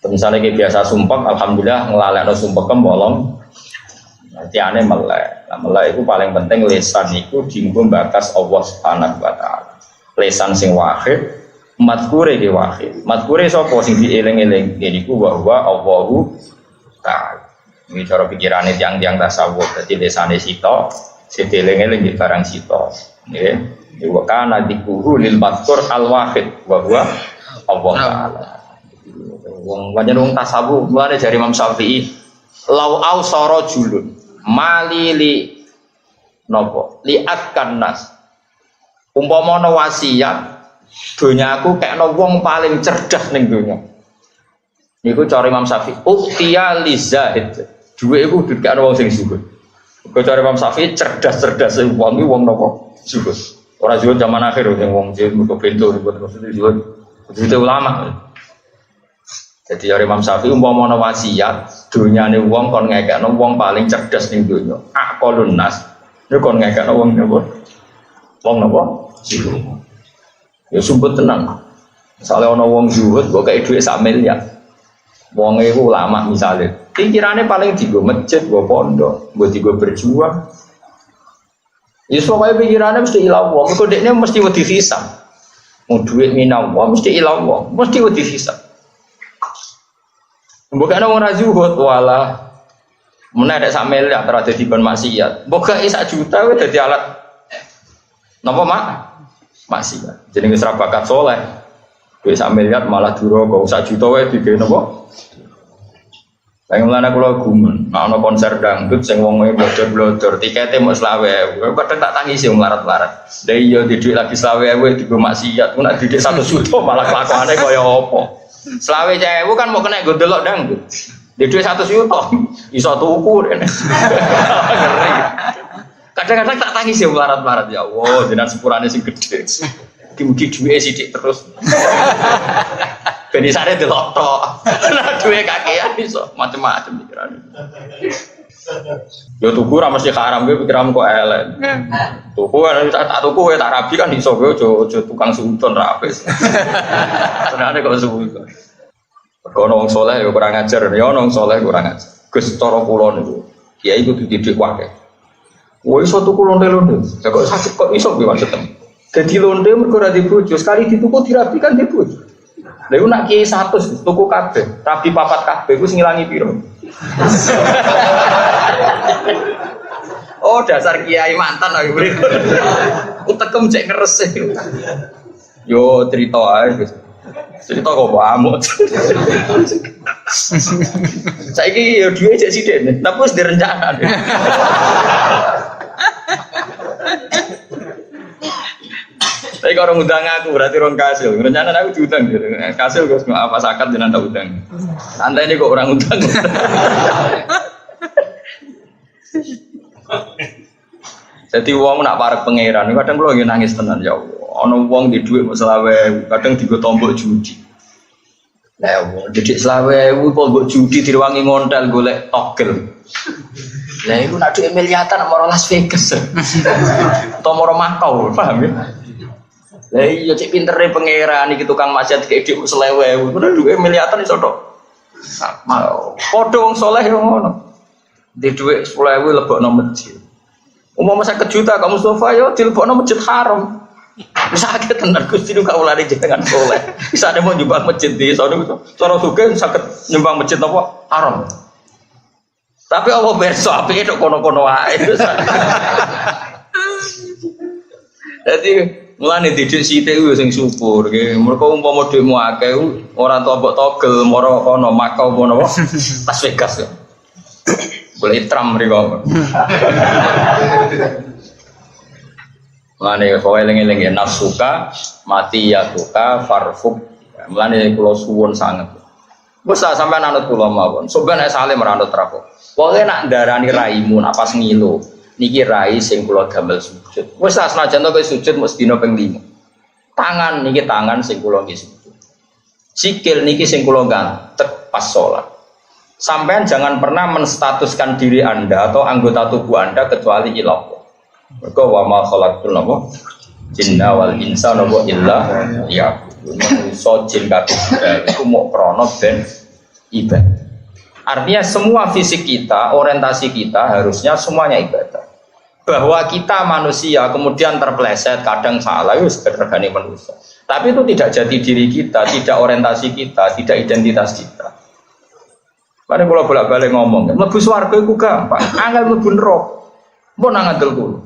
Misalnya biasa sumpek, alhamdulillah ngelalekno sumpekem 8 tiane melek. Nah, melek itu paling penting lisan itu dienggo bakas Allah Subhanahu wa taala. Lisan sing wahid, madhkure ki wahid. Madhkure sapa sing dieling-eling? Niku wa Allahu taala. Iki cara pikirane tiyang-tiyang tasawuf. Dadi lisane sita, sing dieling-eling di barang sita. Nggih. Wa kana dikuhu lil madhkur al wahid wa huwa Allah taala. Wong pancen wong tasawuf, mulane jare Imam Syafi'i, lau ausara julun mali li nopo liatkan nas umpama ana wasiat donyaku kekno wong paling cerdas ning donya Niku cara Imam Syafi'i, uktiya li zahid. Duwe iku dikane wong sing zuhud. Kok cara Imam Syafi'i cerdas-cerdas wong iki wong napa? Zuhud. Ora zuhud zaman akhir sing wong zuhud mergo bento maksudnya zuhud. Itu ulama. Jadi cara Imam Syafi'i umpama ana wasiat, dunyane wong kon ngekekno wong paling cerdas ning donya. Aqalun nas. Nek kon ngekekno wong napa? Wong napa? Zuhud. Ya sumpet tenang. Misalnya ana wong zuhud kok kaya dhuwit 1 miliar. Wong iku ulama misalnya, pikirannya paling digo masjid, go pondok, go digo berjuang. Ya pokoknya pikirannya mesti ilang wong, kok dekne mesti wedi hisab. Mau duit minang wong mesti ilang wong, mesti wedi hisab. Bukan wong ra zuhud wala menawa 1 miliar ora dadi kon maksiat. Mbok 1 juta wis dadi alat napa maksiat. Jenenge wis ra bakat saleh. Duit 1 miliar malah duraka 1 juta wae digawe napa? Yang mulanya kalau gumun, ana konser dangdut, sing wongnya blodor-blodor, tiketnya mau 20.000, kadang tak tangis yang melarat-melarat. Dari iya di duit lagi 20.000, di maksiat, nak didik 1 juta malah kelakuannya kaya apa? 20.000 kan mau kena gondelok dangdut, di duit 1 juta, iso tuku deh. Kadang-kadang tak tangis yang melarat-melarat, ya Allah, dengan sepurane sing gede. Mugi duwe sithik terus. Ben isane delok tok. Nah duwe kakean iso macam-macam pikirane. Yo tuku ra mesti haram kowe pikiranmu kok elek. Tuku tak tuku kowe tak rabi kan iso kowe aja tukang suudon ra apes. Senane kok suudon. Kono wong saleh yo kurang ajar, yo wong saleh kurang ajar. Gus cara kula niku. Kiai kudu didik wae. Woi iso tuku lonte-lonte. Ya kok sakit kok iso kuwi maksudnya. Jadi lonte mergo ora dibojo, sekali dituku dirapikan dibojo. Lha iku nak kiai 100 tuku kabeh, rabi 4 kabeh iku ngilangi piro? Oh, dasar kiai mantan lho mriko. Utekem cek ngeres. Yo cerita ae Gus. Cerita kok amut. Saiki yo duwe cek sithik, tapi wis direncana. Tapi kalau ngundang aku berarti orang kasil. Rencana aku diundang gitu. Kasil gue apa sakat jangan tak undang. Santai ini kok orang undang. Jadi uang nak parek pangeran. Kadang kalau lagi nangis tenan ya Allah. Ono uang di duit selawe. Kadang digo tombol judi. Lah uang didik selawe. Tombol judi diruangi ngontel golek togel. Lah itu nak duit miliatan mau Las Vegas. Atau mau Makau, paham ya? Lah iya cek pintere pangeran iki tukang maksiat kayak dik selewe. Kuwi duwe miliatan iso tok. Padha wong saleh yo ngono. Di dhuwit 10.000 lebokno masjid. Umpama 50 juta Kak Mustofa yo dilebokno masjid haram. Wis akeh tenan Gusti niku kaulane jenengan saleh. Bisa ada mau nyumbang masjid di sono niku. Cara sugih saged nyumbang masjid apa haram. Tapi apa berso apike tok kono-kono wae. Jadi mulane didik sithik ku sing syukur nggih. Mergo umpama dhekmu akeh ora tombok togel moro kono Makau ngono apa Las Vegas. Boleh tram mriko. Mulane kowe eling-eling nafsuka mati ya tuka farfuk. Mulane kula suwun sanget. Wes sampean anut kula mawon. Sampeyan nek saleh meranut rapo. Pokoke nak ndarani raimu nak pas ngilu. Niki rai sing kula damel sujud. Wis senajan to kowe sujud mesti dina ping 5. Tangan niki tangan sing kula nggih sujud. Sikil niki sing kula gantek pas salat. Sampean jangan pernah menstatuskan diri Anda atau anggota tubuh Anda kecuali ilah. Mergo wa ma khalaqtul jinna wal insa illa liya'budun. So jin kabeh iku mok krana ben ibadah. Artinya semua fisik kita, orientasi kita harusnya semuanya ibadah. Bahwa kita manusia kemudian terpeleset, kadang salah, itu sekedar manusia. Tapi itu tidak jadi diri kita, tidak orientasi kita, tidak identitas kita. Mari kalau bolak-balik ngomong, mlebu swarga iku gampang, angel mlebu neraka. Mbok nang ngandel kulo.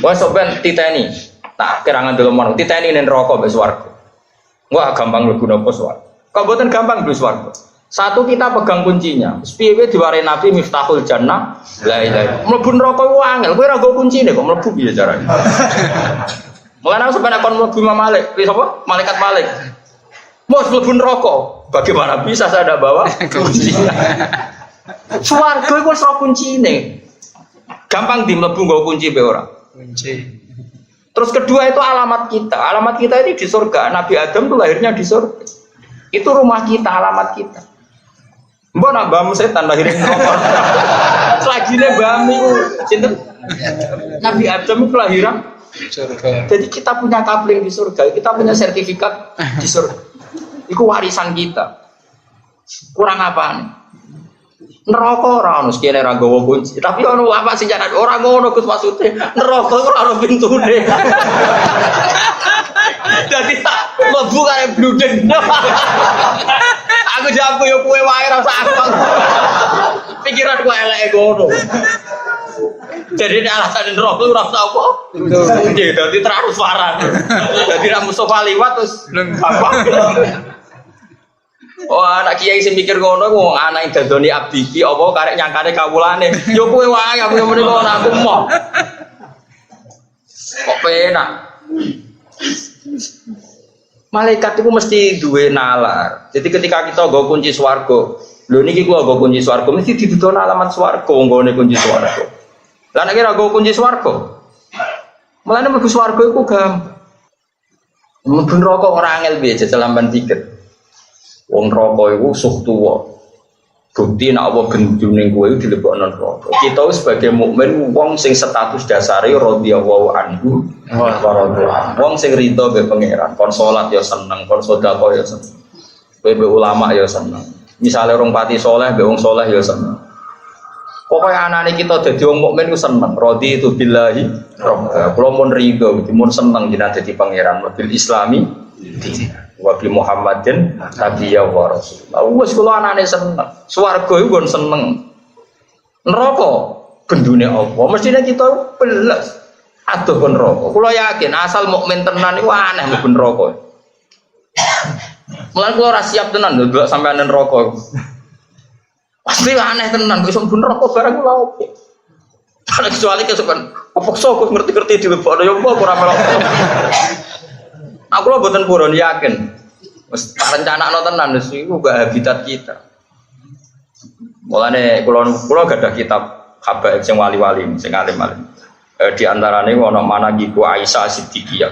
Wes sampean titeni, tak kira ngandel omong, titeni ning neraka mbek swarga. Wah gampang mlebu napa swarga. Kok mboten gampang mlebu swarga. Satu kita pegang kuncinya. Piye diware Nabi Miftahul Jannah. La ilaha. Mlebu neraka ku angel, kowe ora nggo kuncine kok mlebu piye carane. Mulane sampeyan kon mlebu Imam Malik, sapa? Malaikat Malik. Mau mlebu neraka. Bagaimana bisa saya tidak bawa kunci? Swarga iku wis ora kuncine. Gampang di mlebu nggo kunci be ora? Kunci. Terus kedua itu alamat kita. Alamat kita ini di surga. Nabi Adam itu lahirnya di surga. Itu rumah kita, alamat kita. Mbok nak mbahmu setan lahirin neraka. Selagine mbahmu iku sinten? Nabi Adam itu lahiran surga. Jadi kita punya kapling di surga, kita punya sertifikat di surga. Iku warisan kita. Kurang apaan? Neraka ora ono sekene ra nggawa kunci. Tapi ono apa sing jaran ora ngono Gus maksude. Neraka ora ono pintune. Dadi tak mlebu kaya bludeng. Aku jago yo kowe wae ra usah aku. Pikiranku eleke ngono. Jadi ini alasan neraka ora usah apa? Nggih, dadi transparan. Dadi ra Mustofa liwat terus apa? Oh anak kiai sing mikir ngono wong anak dadoni abdi iki apa karek nyangkane kawulane. Yo kowe wae aku muni kok ora aku moh. Kok penak. Malaikat itu mesti duwe nalar. Jadi ketika kita nggo kunci swarga, lho niki kula nggo kunci swarga mesti didudono alamat swarga wong nggone kunci swarga. Lah nek ora nggo kunci swarga. Mulane mlebu swarga iku gampang. Mlebu neraka ora angel piye jajal lamban tiket. Wong neraka iku suh tuwa. Bukti nek apa gendune kowe dilebokno neraka. Kita sebagai mukmin wong sing status dasare radhiyallahu anhu wa radha. Wong sing rido be pangeran, kon salat ya seneng, kon sedekah ya seneng. Kowe be ulama ya seneng. Misale orang pati saleh be wong saleh ya seneng. Pokoke anane kita dadi wong mukmin ku seneng. Radhi itu billahi rabb. Kula mun rido, mun seneng jenengan dadi pangeran bil islami. Wa bi Muhammadin nabiyya wa rasul. Wes kula anane seneng. Swarga iku nggon seneng. Neraka gendune apa? Mestine kita belas adoh kon neraka. Kula yakin asal mukmin tenan iku aneh mlebu neraka. Mulane kula ora siap tenan lho delok sampeyan neraka. Pasti aneh tenan kok iso mlebu neraka barang kula opo. Kecuali kesukaan opokso kok ngerti-ngerti dilebokno ya apa ora melok. Aku lho mboten purun yakin. Wis rencanakno tenan wis iku gak habitat kita. Mulane kula gadah kitab habaib sing wali-wali sing alim-alim. Di antarane ana manaqibu Aisyah Siddiqiyah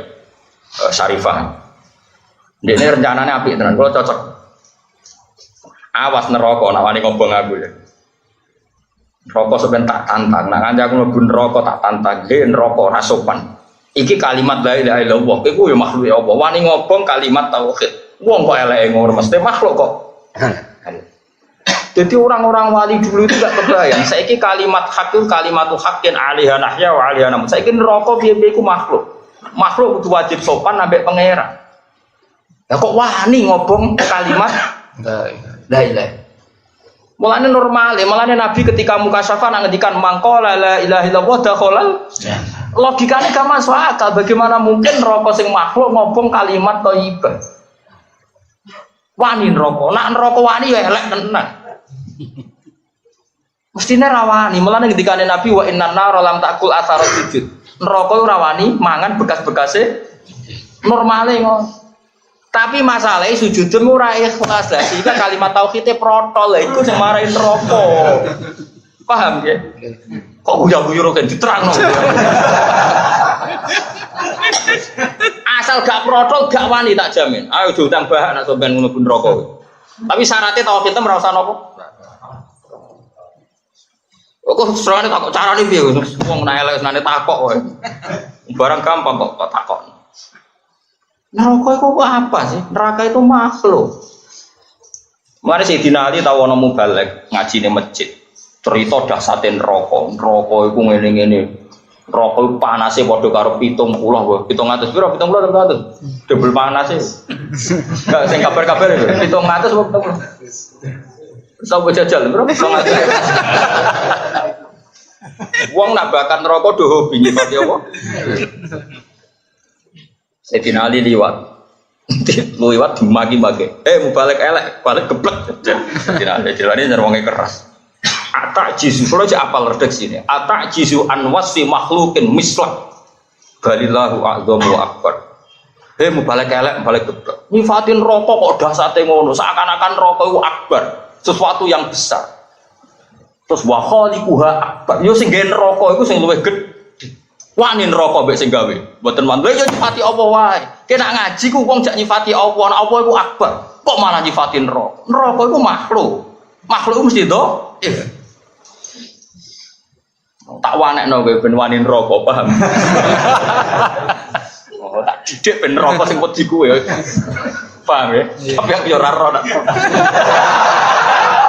Syarifah. Dene rencanane apik tenan, kula cocok. Awas neraka nek wani ngobong aku ya. Neraka sampeyan tak tantang, nek kanca aku mlebu neraka tak tantang, neraka ora sopan. Iki kalimat la ilaha illallah, iku ya makhluk ya Allah. Wani ngobong kalimat tauhid. Wong kok eleke ngono mesti makhluk kok. Jadi orang-orang wali dulu itu gak kebayang. Saiki kalimat hakul kalimatu haqqin alaiha nahya wa alaiha namut. Saiki neraka piye-piye iku makhluk. Makhluk kudu wajib sopan ambek pangeran. Lah kok wani ngobong kalimat la ilaha. Mulane normal, mulane Nabi ketika mukasyafah nak ngendikan mangqala la ilaha illallah dakhalal. Logikane gak masuk akal. Bagaimana mungkin neraka sing makhluk ngobong kalimat thayyibah? Wani neraka, nak neraka wani ya elek tenan. Mestine ra wani, mulane ngendikane Nabi wa innan nar lam takul athara sujud. Neraka ora wani mangan bekas-bekase normale ngono. Tapi masalahnya sujudmu ora ikhlas lah, sehingga kalimat tauhidnya protol lah iku sing marahin neraka. Paham ya? Kok guyu-guyu kan diterangno. Asal gak protol gak wani tak jamin. Ayo diutang bahak nek sampean ngono neraka. Tapi syaratnya tauhid itu merasa napa? Kok serane takok carane piye wong nek elek senane takok wae. Barang gampang kok takok. Neraka itu apa sih? Neraka itu makhluk. Mari Sayyidina Ali tahu ana mubalek ngaji ning masjid. Cerita dahsate neraka. Neraka iku ngene-ngene. Neraka iku panase padha karo 70 wae. 700 piro? 70 atau 700? Double panase. Enggak sing kabar-kabar iku. 700 apa 70? Sampai jajal bro. 700. Wong nak bakat neraka do hobi nyipati apa? Sayyidina Ali liwat. Liwat dimaki-maki. Mubalek elek, balik geblek. Sayyidina Ali jelane wonge keras. Atak jisu, kalau aja apal redaksi ini. Atak jisu anwasi makhlukin mislah. Balillahu a'dhamu akbar. Balik elek, balik geblek. Nyifatin rokok kok dasate ngono, seakan-akan rokok itu akbar, sesuatu yang besar. Terus wa khaliquha akbar. Yo sing gawe rokok iku sing luwih gedhe. Wani neraka mbek sing gawe. Mboten wani. Lha yo nyifati apa wae. Kena ngaji ku wong jak nyifati apa, ana apa iku akbar. Kok malah nyifati neraka? Neraka iku makhluk. Makhluk mesti do. Tak wanekno kowe ben wani neraka, paham? Oh, tak didik ben neraka sing wedi kuwe. Paham ya? Tapi aku yo ora ro.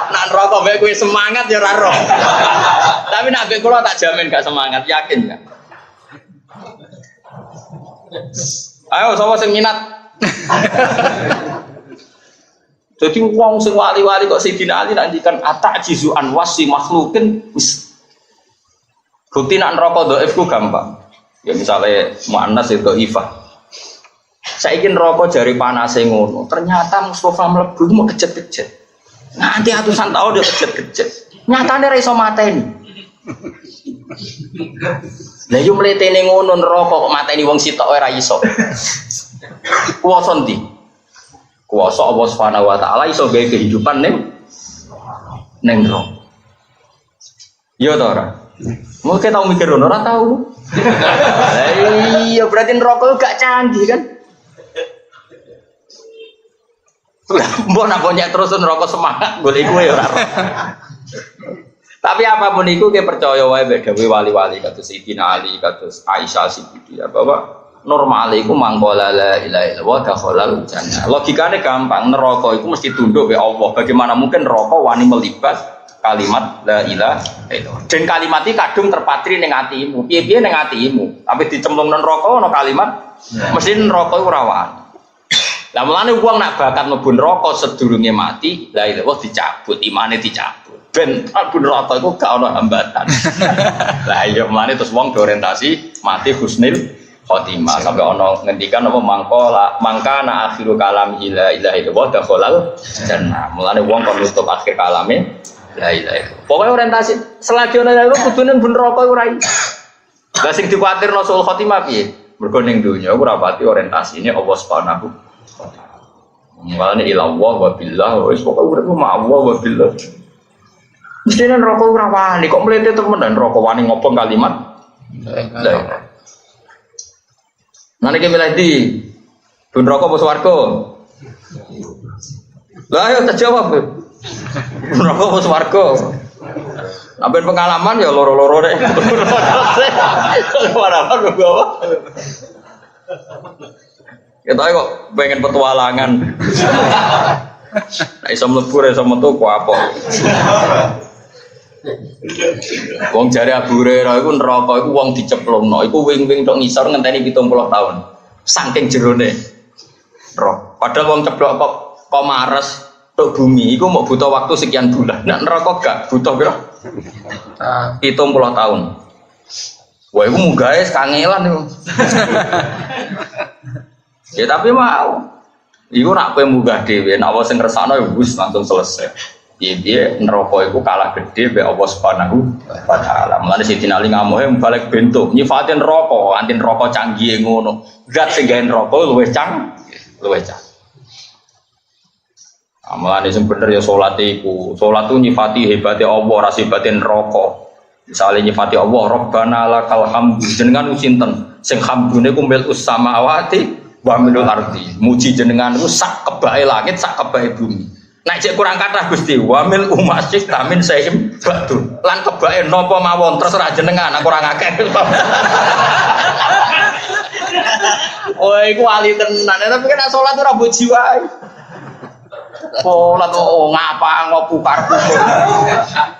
Nak neraka mbek kowe semangat yo ora ro. Tapi nak mbek kula tak jamin gak semangat, yakin ya. Ayo sapa sing minat? Jadi wong sing wali-wali kok Sayyidina Ali nak ngendikan atajizu an wasi makhlukin bukti nak neraka dhaif ku gampang. Ya misalnya muannas itu ifah. Saiki neraka jari panase ngono. Ternyata Mustafa mlebu mau kejet-kejet. Nanti atusan tahun dia kejet-kejet. Nyatane ra iso mateni. Lah yo mletene ngono neraka kok mateni wong sitok ora iso. Kuwasa ndi? Kuwasa Allah Subhanahu wa taala iso gawe kehidupan ning neraka. Yo ta ora? Mungkin tau mikir ora tau. Iya berarti neraka gak canggih kan? Mbok nak nyek terus neraka semangat golek kowe ora. Tapi apapun itu kita percaya wae bedawi wali-wali kados Sayyidina Ali, kados Aisyah Siddiqah bahwa normal iku mangkola la ilaha illallah dakhalal jannah. Logikane gampang, neraka itu mesti tunduk be Allah. Bagaimana mungkin neraka wani melibat kalimat la ilaha illallah. Dan kalimat iki kadung terpatri ning atimu. Piye-piye ning atimu, tapi dicemplung nang neraka ana kalimat mesti neraka iku ora wani. Lah mulane wong nak bakat mlebu neraka sedurunge mati, la ilaha illallah dicabut, imane dicabut. Ben mlebu neraka iku gak ana hambatan. Lah iya mulane terus wong diorientasi mati husnul khotimah sampai ana ngendikan apa mangkana akhiru kalam la ilaha illallah dakhalal jannah. Mulane wong kon nutup akhir kalame la ilaha illallah. Pokoke orientasi selagi ana iku kudune ben neraka ora iso. Lah sing dikuwatirno sul khotimah piye? Mergo ning donya ora pati orientasine Allah Subhanahu wa taala. Mulane ilallah wa billah wis pokoke urip ma Allah wa billah. Mestinya neraka ora wani kok mlete temen neraka wani ngobong kalimat la ilaha. Nah niki milih di bun neraka apa swarga? Lah ayo tak jawab. Bun neraka apa swarga? Amben pengalaman ya loro-loro nek. Pengalaman apa? Kita kok pengen petualangan. Nek iso mlebu iso metu kok apa? Wong jare Abu Hurairah iku neraka iku wong diceplungno, iku wing-wing tok ngisor ngenteni 70 tahun. Saking jerone. Padahal wong ceplok kok mares tok bumi iku mau butuh waktu sekian bulan. Nek neraka gak butuh piro? 70 tahun. Wah iku munggahe kangelan iku. Ya tapi mau. Iku nak kowe munggah dhewe, nek apa sing ngersakno ya wis langsung selesai. Piye neraka iku kalah gede mbek Allah Subhanahu wa taala. Mulane Sayyidina Ali ngamuhe balik bentuk nyifatin neraka, anti neraka canggih ngono. Zat sing gawe neraka luwih canggih. Mulane sing bener ya salat iku. Salat ku nyifati hebate Allah, ora hebate neraka. Misale nyifati Allah, Rabbana lakal hamdu. Jenengan sinten? Sing hamdune ku mil samawati wa milul ardi. Muji jenengan ku sak kebae langit, sak kebae bumi. Nek cek kurang kathah Gusti, wamil umasik tamin saim batu. Lan kebae napa mawon terserah jenengan, aku kurang akeh. Oh, iku wali tenan, tapi kan salat ora mbok jiwae. Salat ngapa ngopukar.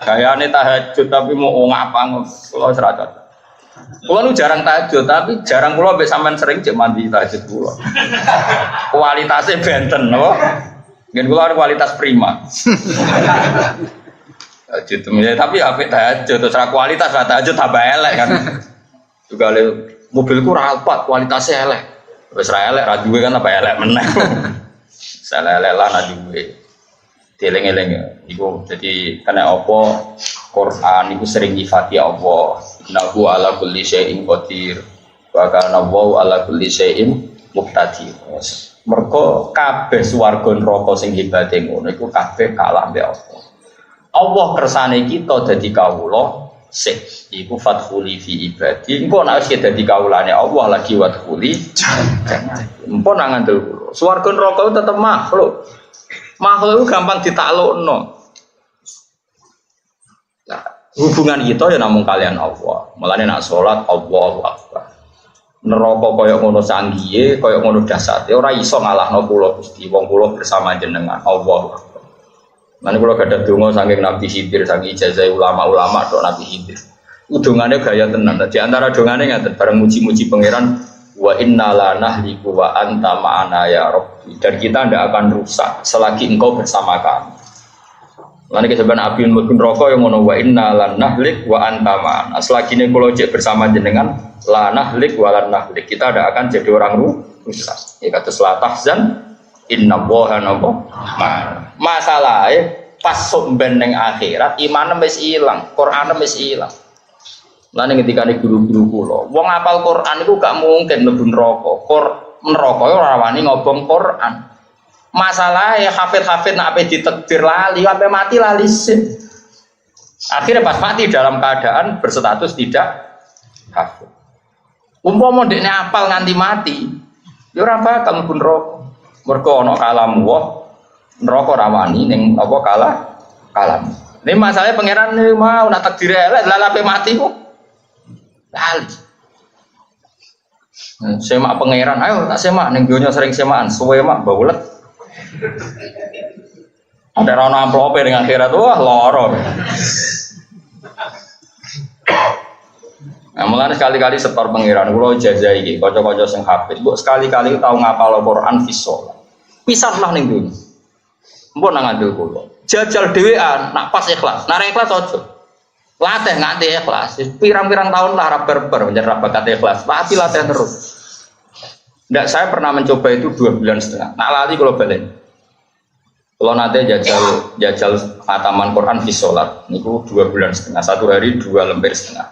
Gayane tahajud tapi mau ngapa kula seragat. Kula nu jarang tahajud, tapi jarang kula mbek sampean sering jek mandi tahajud kula. Kualitasnya benten, napa? Ngen kula kualitas prima. Tahajud tapi apik tahajud terus ra kualitas ra tahajud tambah elek kan. Juga mobilku ra Alphard kualitasnya elek. Wis ra elek ra duwe kan tambah elek meneh. Salah-elek lan ra duwe. Dieling-eling iku jadi kena apa Quran iku sering nyifati Allah. Innahu ala kulli syai'in qadir. Wa kana Allahu ala kulli syai'in muktadi. Mergo kabeh swarga neraka sing hebate ngono iku kabeh kalah mbek Allah. Allah kersane kita dadi kawula sik iku fadkhuli fi ibadi. Engko nek wis dadi kawulane Allah lagi wadkhuli empun nang ngandel kula. Swarga neraka itu tetep makhluk. Makhluk itu gampang ditaklukno. Nah, hubungan kita ya namung kalian Allah. Mulane nek salat Allahu Akbar. Neraka kaya ngono sanggihe, kaya ngono dasate ora iso ngalahno kula Gusti. Wong kula bersama jenengan Allah. Lan kula gadah donga saking Nabi Khidir, saking ijazah ulama-ulama tok Nabi Khidir. Udungane gaya tenan. Di antara dongane ngaten bareng muji-muji pangeran wa inna la nahliku wa anta ma'ana ya Rabbi. Dan kita tidak akan rusak selagi engkau bersama kami. Lan iki sebenarnya api mlebu neraka yang ngono wa inna la nahlik wa anta ma'ana. Selagi ne kula cek bersama jenengan la nahlik wa la nahlik. Kita tidak akan jadi orang rusak. Ya kata la tahzan inna Allaha ma'ana. Masalahe pas sok ben ning akhirat imane wis ilang, Qur'ane wis ilang. Lan ketika nek guru-guru kula, wong hafal Qur'an iku gak mungkin mlebu neraka. Neraka ora wani ngobong Qur'an. Masalahnya hafid-hafid nak ape ditakdir lali, sampai mati lali sih. Akhirnya pas mati dalam keadaan berstatus tidak hafid. Umpama dekne apal nganti mati, ya ora bakal mlebu neraka. Mergo ana kalam wa neraka ora wani ning apa kalam. Ini masalahnya pangeran mau nak takdir elek lalape mati kok. Lali. Semak pangeran, ayo tak semak ning donya sering semakan, suwe mak baulet. Ada rana amplope dengan akhirat, wah loro. Nah, mulane sekali-kali setor pangeran kula jajah iki, kanca-kanca sing hafid, mbok sekali-kali tau ngapal Al-Qur'an fisol. Pisahlah ning dunya. Mbok nang ngandel kula. Jajal dhewean, nak pas ikhlas. Nek ikhlas aja. Latih nganti ikhlas. Pirang-pirang tahun lah ra berber nyer bakat ikhlas. Tapi latih terus. Ndak, saya pernah mencoba itu 2,5 bulan. Nak lali kula balen. Kalau nanti jajal khataman Quran fi sholat, niku 2,5 bulan, 1 hari 2 lembar setengah.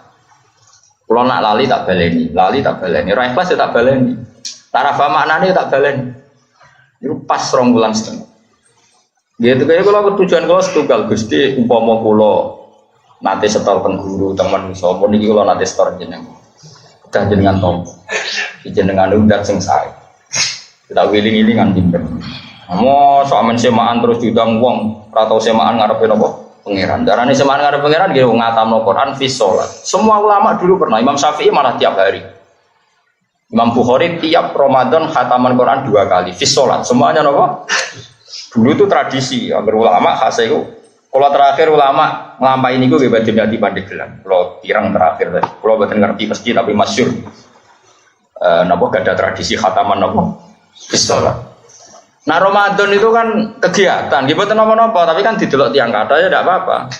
Kalau nak lali tak baleni, Ora ikhlas ya tak baleni. Tarafa maknane tak baleni. Niku pas 2,5 bulan. Gitu kaya kalau tujuan kalau setunggal Gusti umpama kula nanti setor pengguru teman sapa niki kula nanti setor jenengan. Kedah jenengan tompo. Jenengan undang sing sae. Kita wiling-wilingan timben. Mau soal semaan terus diundang wong, atau semaan ngarepe napa? Pangeran. Darane semaan ngarepe pangeran nggih ngatamno Quran fi sholat. Semua ulama dulu pernah, Imam Syafi'i malah tiap hari. Imam Bukhari tiap Ramadan khataman Quran 2 kali fi sholat. Semuanya napa? Dulu itu tradisi, agar ulama khas itu. Kalau terakhir ulama nglampahi niku nggih badhe di Pandeglang. Kalau pirang terakhir tadi. Kalau boten ngerti mesti tapi masyhur. Napa gak ada tradisi khataman napa? Fi sholat. Nah Ramadan itu kan kegiatan, gitu nopo-nopo, tapi kan didelok tiang kata ya tidak apa-apa.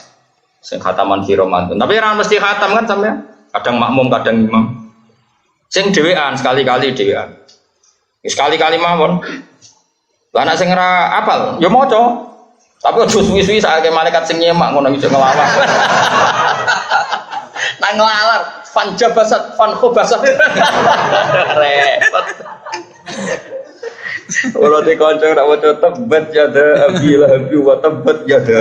Sing khataman fi Ramadan, tapi orang mesti khatam kan sampai kadang makmum, kadang imam. Sing dhewean sekali-kali dhewean. Sekali-kali mawon. Lah nek sing ora apal, ya maca. Tapi aja suwi-suwi sakake malaikat sing nyemak ngono iso ngelawak. Nang nglalar, fan jabasat, fan khobasat. Repot. Kalau di kancing tak waca tebet yada abila abi wa tebet yada.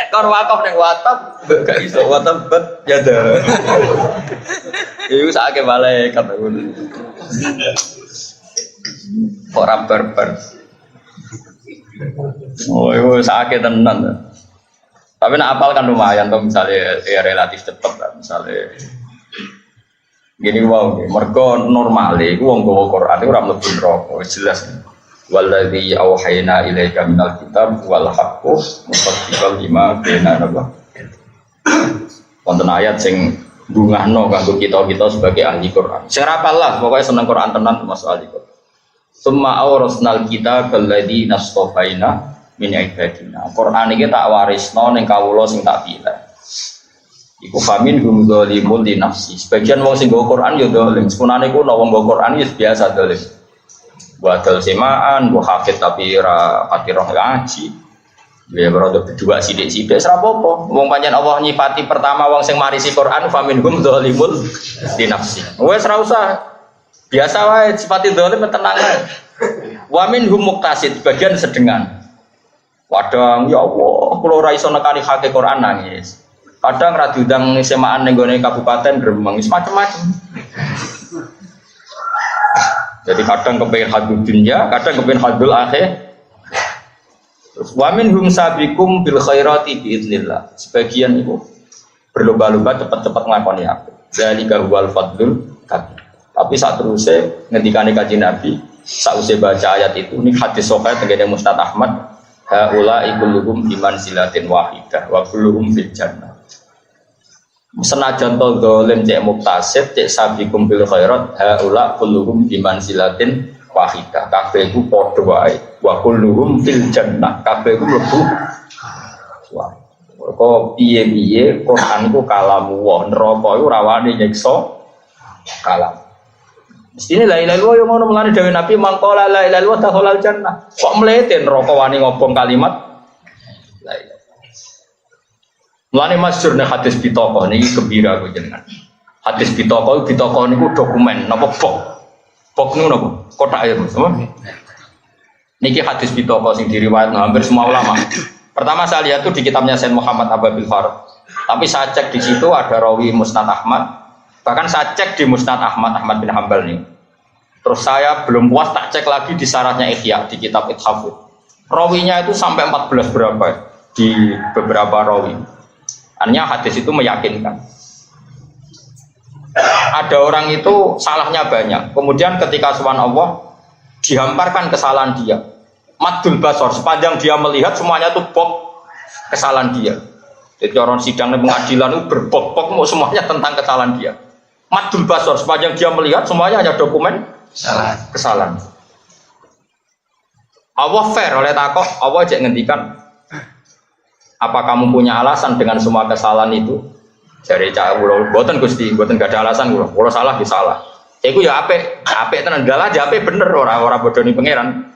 Kor wakaf ning watap gak iso wa tebet yada. Iku sakake malaikat ngono. Ora barbar. Oh, iku sakake tenan. Tapi nek apal kan lumayan to misalnya ya relatif cepet lah misalnya. Gini wow, mergo normale iku wong gawa Quran iku ora mlebu neraka, jelas. Wallazi auhayna ilaika minal kitab wal haqqu musaddiqan lima baina nabah. Wonten ayat sing bungahno kanggo kita-kita sebagai ahli Quran. Sing rapal lah, pokoknya seneng Quran tenan termasuk ahli Quran. Summa awrasnal kitab alladzi nastafaina min ibadina. Quran iki tak warisno ning kawula sing tak pilih. Iku famin hum dzalimun li nafsi. Sebagian wong sing nggo Quran ya dolim. Sepunane ku wong nggo Quran ya biasa dolim. Wadal semaan, mbok hafid tapi ora pati roh ngaji. Ya berada berdua sithik-sithik ora apa-apa. Wong pancen Allah nyifati pertama wong sing marisi Quran famin hum dzalimun li nafsi. Wis ora usah Biasa wae sifat dzalim tenang ae. Wa minhum muqtasid, bagian sedengan. Kadang ya Allah, kula ora iso nekani hake Quran nangis. Kadang ra diundang semaan ning gone kabupaten gremeng, macam-macam. Jadi kadang kepengen hadul dunya, kadang kepengen hadul akhir. Terus wa minhum sabiqum bil khairati biidznillah. Sebagian itu berlomba-lomba cepat-cepat nglakoni apik. Zalika huwal fadlul kabir. Tapi saat terusé ngendikane Kanjeng Nabi, sausé baca ayat itu ini hadis sahih tengene Musnad Ahmad, haula ikuluhum bimanzilatin wahidah wa kulluhum fil jannah. Senajan to zalim cek muktasid cek sabiqum bil khairat haula kulluhum bimanzilatin wahidah. Kabeh iku padha wae. Wa kulluhum fil jannah. Kabeh iku mlebu swarga. Kok piye-piye Quran iku kalamu wa neraka iku rawane nyiksa kalam. Mestine la ilaha illallah yo ngono mulane dawuh Nabi mangkola la ilaha illallah dakhalal jannah. Kok mlete neraka wani ngobong kalimat la ilaha. Mulane masyhur nek hadis bitaqah niki gembira kok jenengan. Hadis bitaqah niku dokumen napa bok. Bok niku napa? Kotak ya, Mas. Niki hadis bitaqah sing diriwayatno hampir semua ulama. Pertama saya lihat tuh di kitabnya Sayyid Muhammad Ababil Faruq. Tapi saya cek di situ ada rawi Musnad Ahmad. Bahkan saya cek di Musnad Ahmad bin Hambal nih. Terus saya belum puas tak cek lagi di syaratnya Ihya di kitab Ithafud. Rawinya itu sampai 14 berapa di beberapa rawi. Artinya hadis itu meyakinkan. Ada orang itu salahnya banyak. Kemudian ketika sowan Allah dihamparkan kesalahan dia. Madul basor, sepanjang dia melihat semuanya itu bok kesalahan dia. Jadi orang sidang pengadilan itu berbok-bok semuanya tentang kesalahan dia. Madul basor, sepanjang dia melihat semuanya hanya dokumen kesalahan. Allah fair oleh takok, Allah cek ngendikan, apa kamu punya alasan dengan semua kesalahan itu? Jare cah kula, mboten Gusti, mboten gak ada alasan kula. Kula salah di salah. Iku ya apik tenan dalah ape bener ora bodoni pangeran.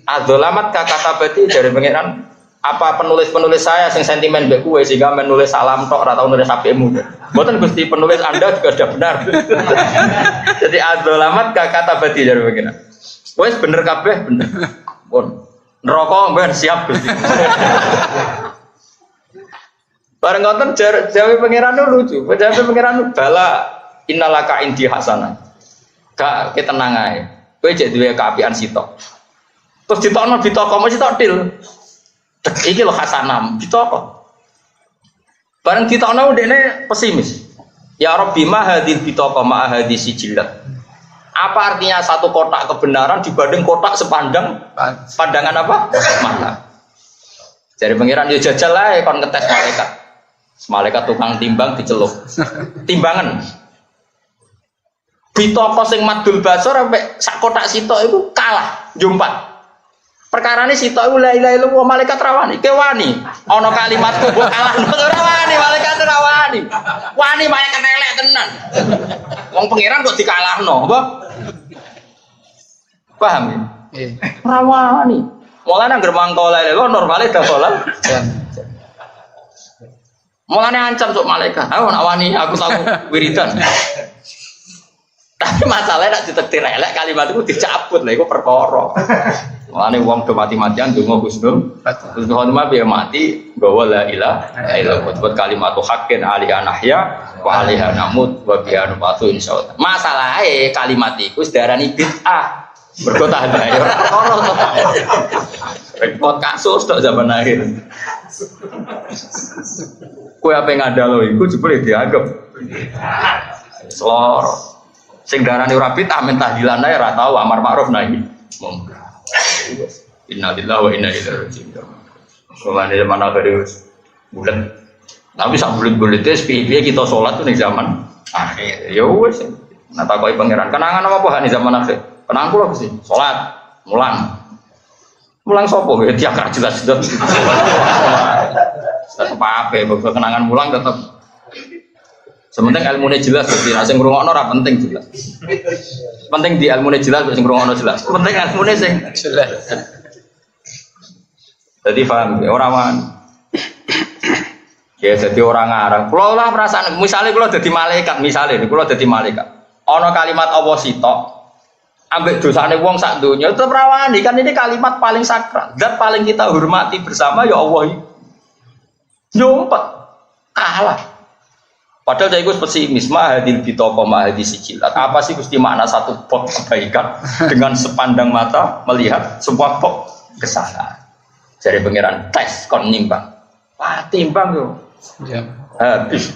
Adzolamat kakatabati jare pangeran, apa penulis-penulis saya sing sentimen mbek kowe sehingga menulis salam tok ora tau nulis apikmu. Mboten Gusti, penulis Anda juga sudah benar. Jadi adzolamat kakatabati jare pangeran. Wes bener kabeh bener. Pun neraka mben siap Gusti. Bareng ngoten jawe pangeran lucu. Jawe pangeran bala innalaka indi hasanah. Gak ketenang ae. Kowe jek duwe kaapian sitok. Terus ditokno bitoko mesti tok til. Iki lho hasanah bitoko. Bareng ditokno ndekne pesimis. Ya Rabbi ma hadil bitoko ma hadisi jilat. Apa artinya satu kotak kebenaran dibanding kotak sepanjang pandangan apa? Mata. Jadi pangeran yo jajal ae kon ngetes malaikat. Malaikat tukang timbang diceluk. Timbangan. Bitoko sing madul basor sampai sak kotak sitok iku kalah njumpat. Perkarane sitok iku la ilaha illallah malaikat rawani. Kewani ana kalimatku mbok kalahno ora wani malaikat rawani. Wani malaikat elek tenan. Wong pangeran kok dikalahno, apa? Paham ya? Ora wani. Mulane anggere mangko la ilaha illallah normale dakolan. Mulane ancam sok malaikat. Aku nak wani, aku tahu wiridan. Tapi masalahnya nak ditektir elek kalimat itu dicabut lah, itu perkara. Mulane wong do mati-matian donga husnul. Terus khotimah biar mati bahwa la ilaha illallah buat kalimat haqqin alaiha nahya wa alaiha namut wa biha nubatu insyaallah. Masalahe kalimat iku sedarani bid'ah. Mergo tak ada ora perkara to. Repot kasus tok zaman akhir. Kowe ape ngandalo iku jebule dianggap selor. Sing darane ora bid'ah men tahdilan ae ora tau amar ma'ruf nahi mungkar. Innalillahi wa inna ilaihi raji'un. Somane mana terus bulan. Tapi sak bulet-bulete piye kita salat tuh ning zaman akhir. Ya wis. Nah takoki pangeran, kenangan apa ning zaman akhir? Kenang kula Gusti, salat, mulang. Mulang sapa? Ya diakrak jelas-jelas. Tetep ape, kenangan mulang tetep. Sementing ilmune jelas, Gusti. Nek sing ngrungokno ora penting jelas. Penting di ilmune jelas, sing ngrungokno jelas. Penting ilmune sing jelas. Jadi paham ya ora wan. Ya jadi orang ngarang. Kula lah perasaan misalnya kula dadi malaikat, misalnya kula dadi malaikat. ana kalimat Allah sitok ambek dosane wong sak donya tetep rawani kan ini kalimat paling sakral. Zat paling kita hormati bersama ya Allah. Nyumpet kalah. Padahal saya itu pesimis, mahadil bitoko mahadil sijilat. Apa sih Gusti makna satu pot kebaikan dengan sepandang mata melihat semua pot kesalahan. Jadi pangeran tes kon nimbang. Wah, timbang yo. Ya. Habis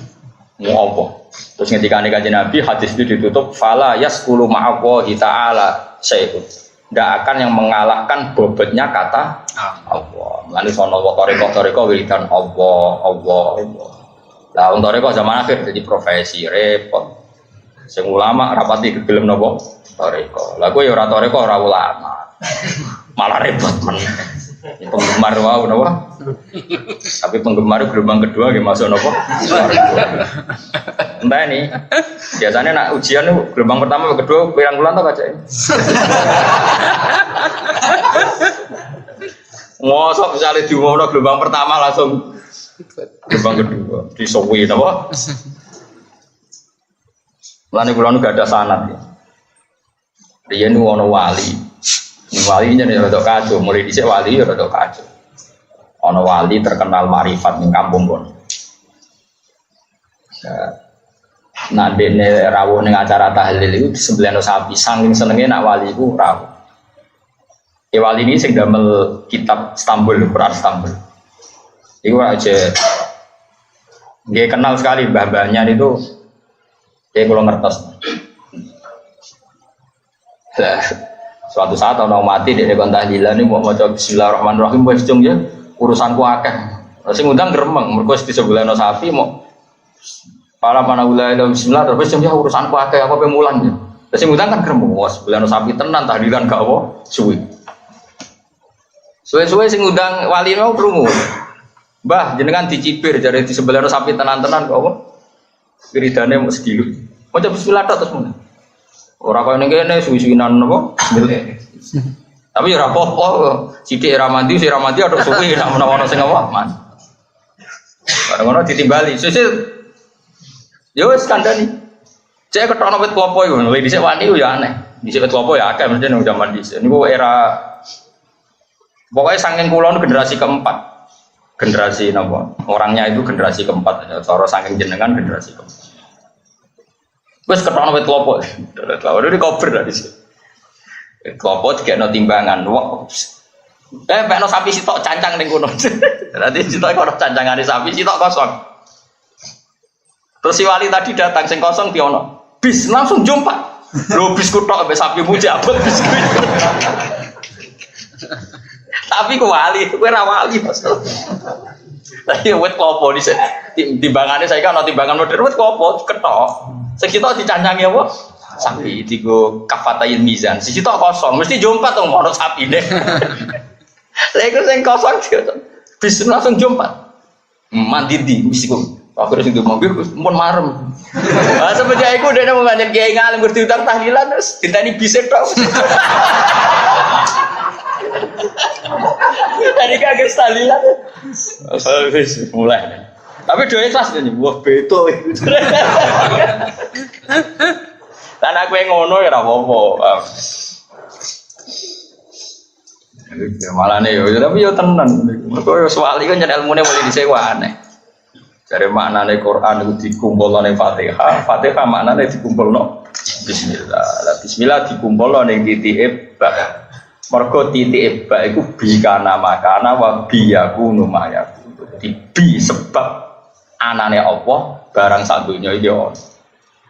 mau apa? Terus ketika Kanjeng Nabi hadis itu ditutup fala yasqulu ma'allahi ta'ala syai'un. Tidak akan yang mengalahkan bobotnya kata Allah. Mulane sono toriko wiridan Allah. Lah untuk toriko zaman akhir jadi profesi repot. Sing ulama rapati gelem napa toriko. Lah kowe ya ora toriko ora ulama. Malah repot men. Penggemar wow napa? Tapi penggemar gelombang kedua nggih masuk napa? Entah ini. Biasanya nak ujian itu gelombang pertama kedua pirang bulan to kacake. Mosok misalnya diumumno gelombang pertama langsung gelombang kedua disuwi napa? Lane kula nu gak ada sanad ya. Riyen ono wali. Wali nya rada kacau, mulai dhisik wali ya rada kacau. Ana wali terkenal marifat ning kampung kono. Nah, dene rawuh ning acara tahlil iku disembelihno sapi, saking senenge nak wali iku rawuh. Wali ini sing damel kitab Istanbul, Quran Istanbul. Iku aja dia kenal sekali mbah-mbahnya itu dia kula ngertos. Suatu saat orang mati di depan tahlilan ini mau maca bismillahirrahmanirrahim wis cung ya urusanku akeh. Sing ngundang gremeng mergo di sebelahno sapi mau para manawula bismillah terus cung ya urusanku akeh apa pemulan ya. Sing ngundang kan gremeng wis sebelahno sapi tenan tahlilan gak apa suwi. Suwe-suwe sing ngundang wali mau krungu. Mbah jenengan dicibir jare di sebelahno sapi tenan-tenan kok apa? Wiridane mung sediluk. Maca bismillah tok terus mun. Ora kaya ning kene suwi-suwinan napa? Tapi ora apa-apa. Sithik ra mandi, sing ra mandi ada suwi nek menawa sing apa? Man. Bareng-bareng ditimbali. Sesuk yo wis kandhani. Cek ketokno wit klopo iku, lha dhisik wani ya aneh. Dhisik wit klopo ya akeh mesti nang jaman dhisik. Niku era pokoknya saking kula generasi keempat. Generasi napa? Orangnya itu generasi keempat. Cara saking jenengan generasi keempat. Wes ketokno wit klopo. Lalu di koper dari situ. Klopo dikekno timbangan. Wah. Pekno sapi sitok cancang ning kono. Berarti sitok kok cancangane sapi sitok kosong. Terus si wali tadi datang sing kosong diono. Bis langsung jumpa. Lho bis kutok ambek sapi mujabut bis. Tapi ku wali, kowe ra wali Mas. Tapi wit klopo dhisik. Timbangane saiki ana timbangan modern wit klopo ketok. Sekitar dicancangi apa? Sapi digo kafatail mizan. Sekitar kosong, mesti jumpa tuh mau sapi deh. Lego sing kosong dia bisa langsung jumpa. Mandi di misiku. Aku harus itu mobil, pun marem. Semenjak itu dia mau banyak kiai ngalim berdiutar tahlilan, terus ditani bisa tau. Tadi kaget tahlilan. Mulai. Tapi doa ikhlas nih, wah beto. Dan aku yang ngono ya apa-apa. Malah nih, tapi yo tenan. Mergo soal iki kan ilmune mulai disewa aneh. Dari maknane Quran itu dikumpulno ning Fatihah, Fatihah maknane dikumpulno bismillah. Lah bismillah dikumpulno ning titik ba. Mergo titik ba iku bi kana makana wa bi yakunu mayaku. Bi sebab anane Allah barang sak donya iki ono.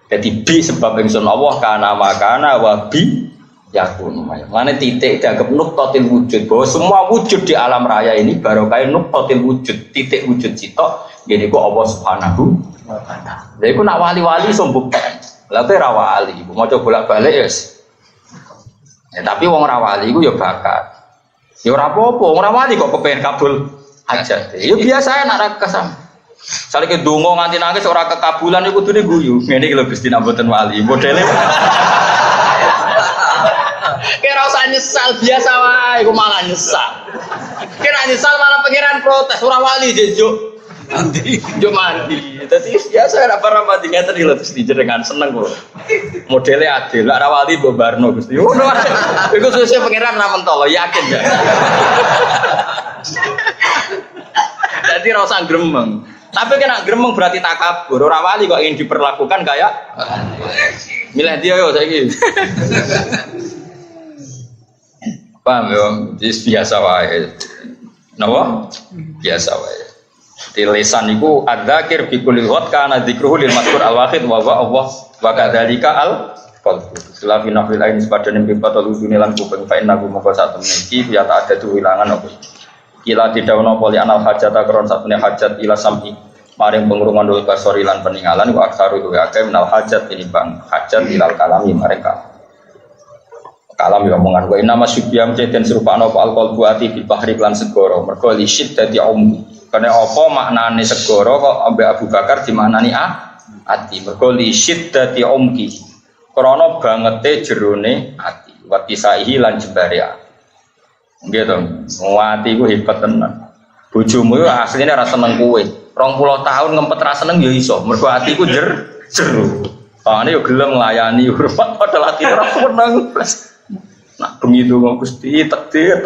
Dadi bi sebab ingsun Allah kana makana wa bi yakun. Mane titik dianggap nuqtatil wujud bahwa semua wujud di alam raya ini barokah nuqtatil wujud, titik wujud sitok ngene ku Allah Subhanahu wa taala. Lha iku nak wali-wali sombuk kan. Lah kowe ra wali, maca bolak-balik ya wis. Ya tapi wong ra wali iku ya bakat. Ya ora apa-apa, wong ra wali kok kepengin kabul hajat. Ya biasa nak ra kesam. Salike donga nganti nangis ora kekabulan iku kudune guyu. Ngene iki lho Gusti nak mboten wali. Modele. Kira usah nyesal biasa wae, iku malah nyesal. Kira nyesal malah pangeran protes ora wali jejuk. Yo mandi. Dadi biasa ora para mandi ngeten iki lho terus dijenengan seneng kok. Modele adil, lak rawali mbok barno Gusti. Ngono ae. Iku sesuk pangeran ra mentolo, yakin ya. Jadi ora usah gremeng. Tapi kena gremeng berarti takabur. Ora wali kok ingin diperlakukan kayak milih dia yo saiki. Paham yo, biasa wae. Napa? Biasa wae. Di lisan iku adzakir bi kulli waqt kana dzikruhu lil mazkur al wahid wa huwa Allah wa kadzalika al qalbu. Selafi nafil ain sepadane bibatul dunilan kuping fa innahu moko sak temene iki ya tak ada hilangan apa. Kila didhawuhna poli anal hajata kron satune hajat ila sam'i maring pengrungan dul basori lan peninggalan wa aksaru wa akeh minal hajat tinimbang hajat ilal kalami maring kalam ya omongan wa inna masyubiyam ceten serupana apa alkohol buati di bahri lan segoro mergo lisyid dadi karena apa maknane segoro kok ambek Abu Bakar dimaknani ati mergo lisyid dadi krana bangete jerone ati wa kisaihi lan jembare nggih to ati ku hebat tenan bojomu asline ora seneng kowe 20 tahun ngempet ra seneng ya iso mergo atiku jero pane yo gelem nglayani hormat padahal ati ora seneng nak begitu kok Gusti takdir.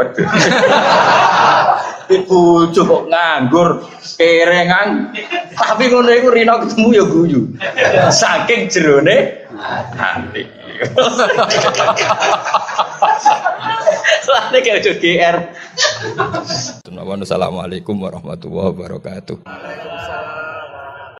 Ibu kok nganggur kerengan. Tapi ngono iku rino ketemu ya guyu. Saking jerone hati. Lane kaya GR. Assalamualaikum warahmatullahi wabarakatuh.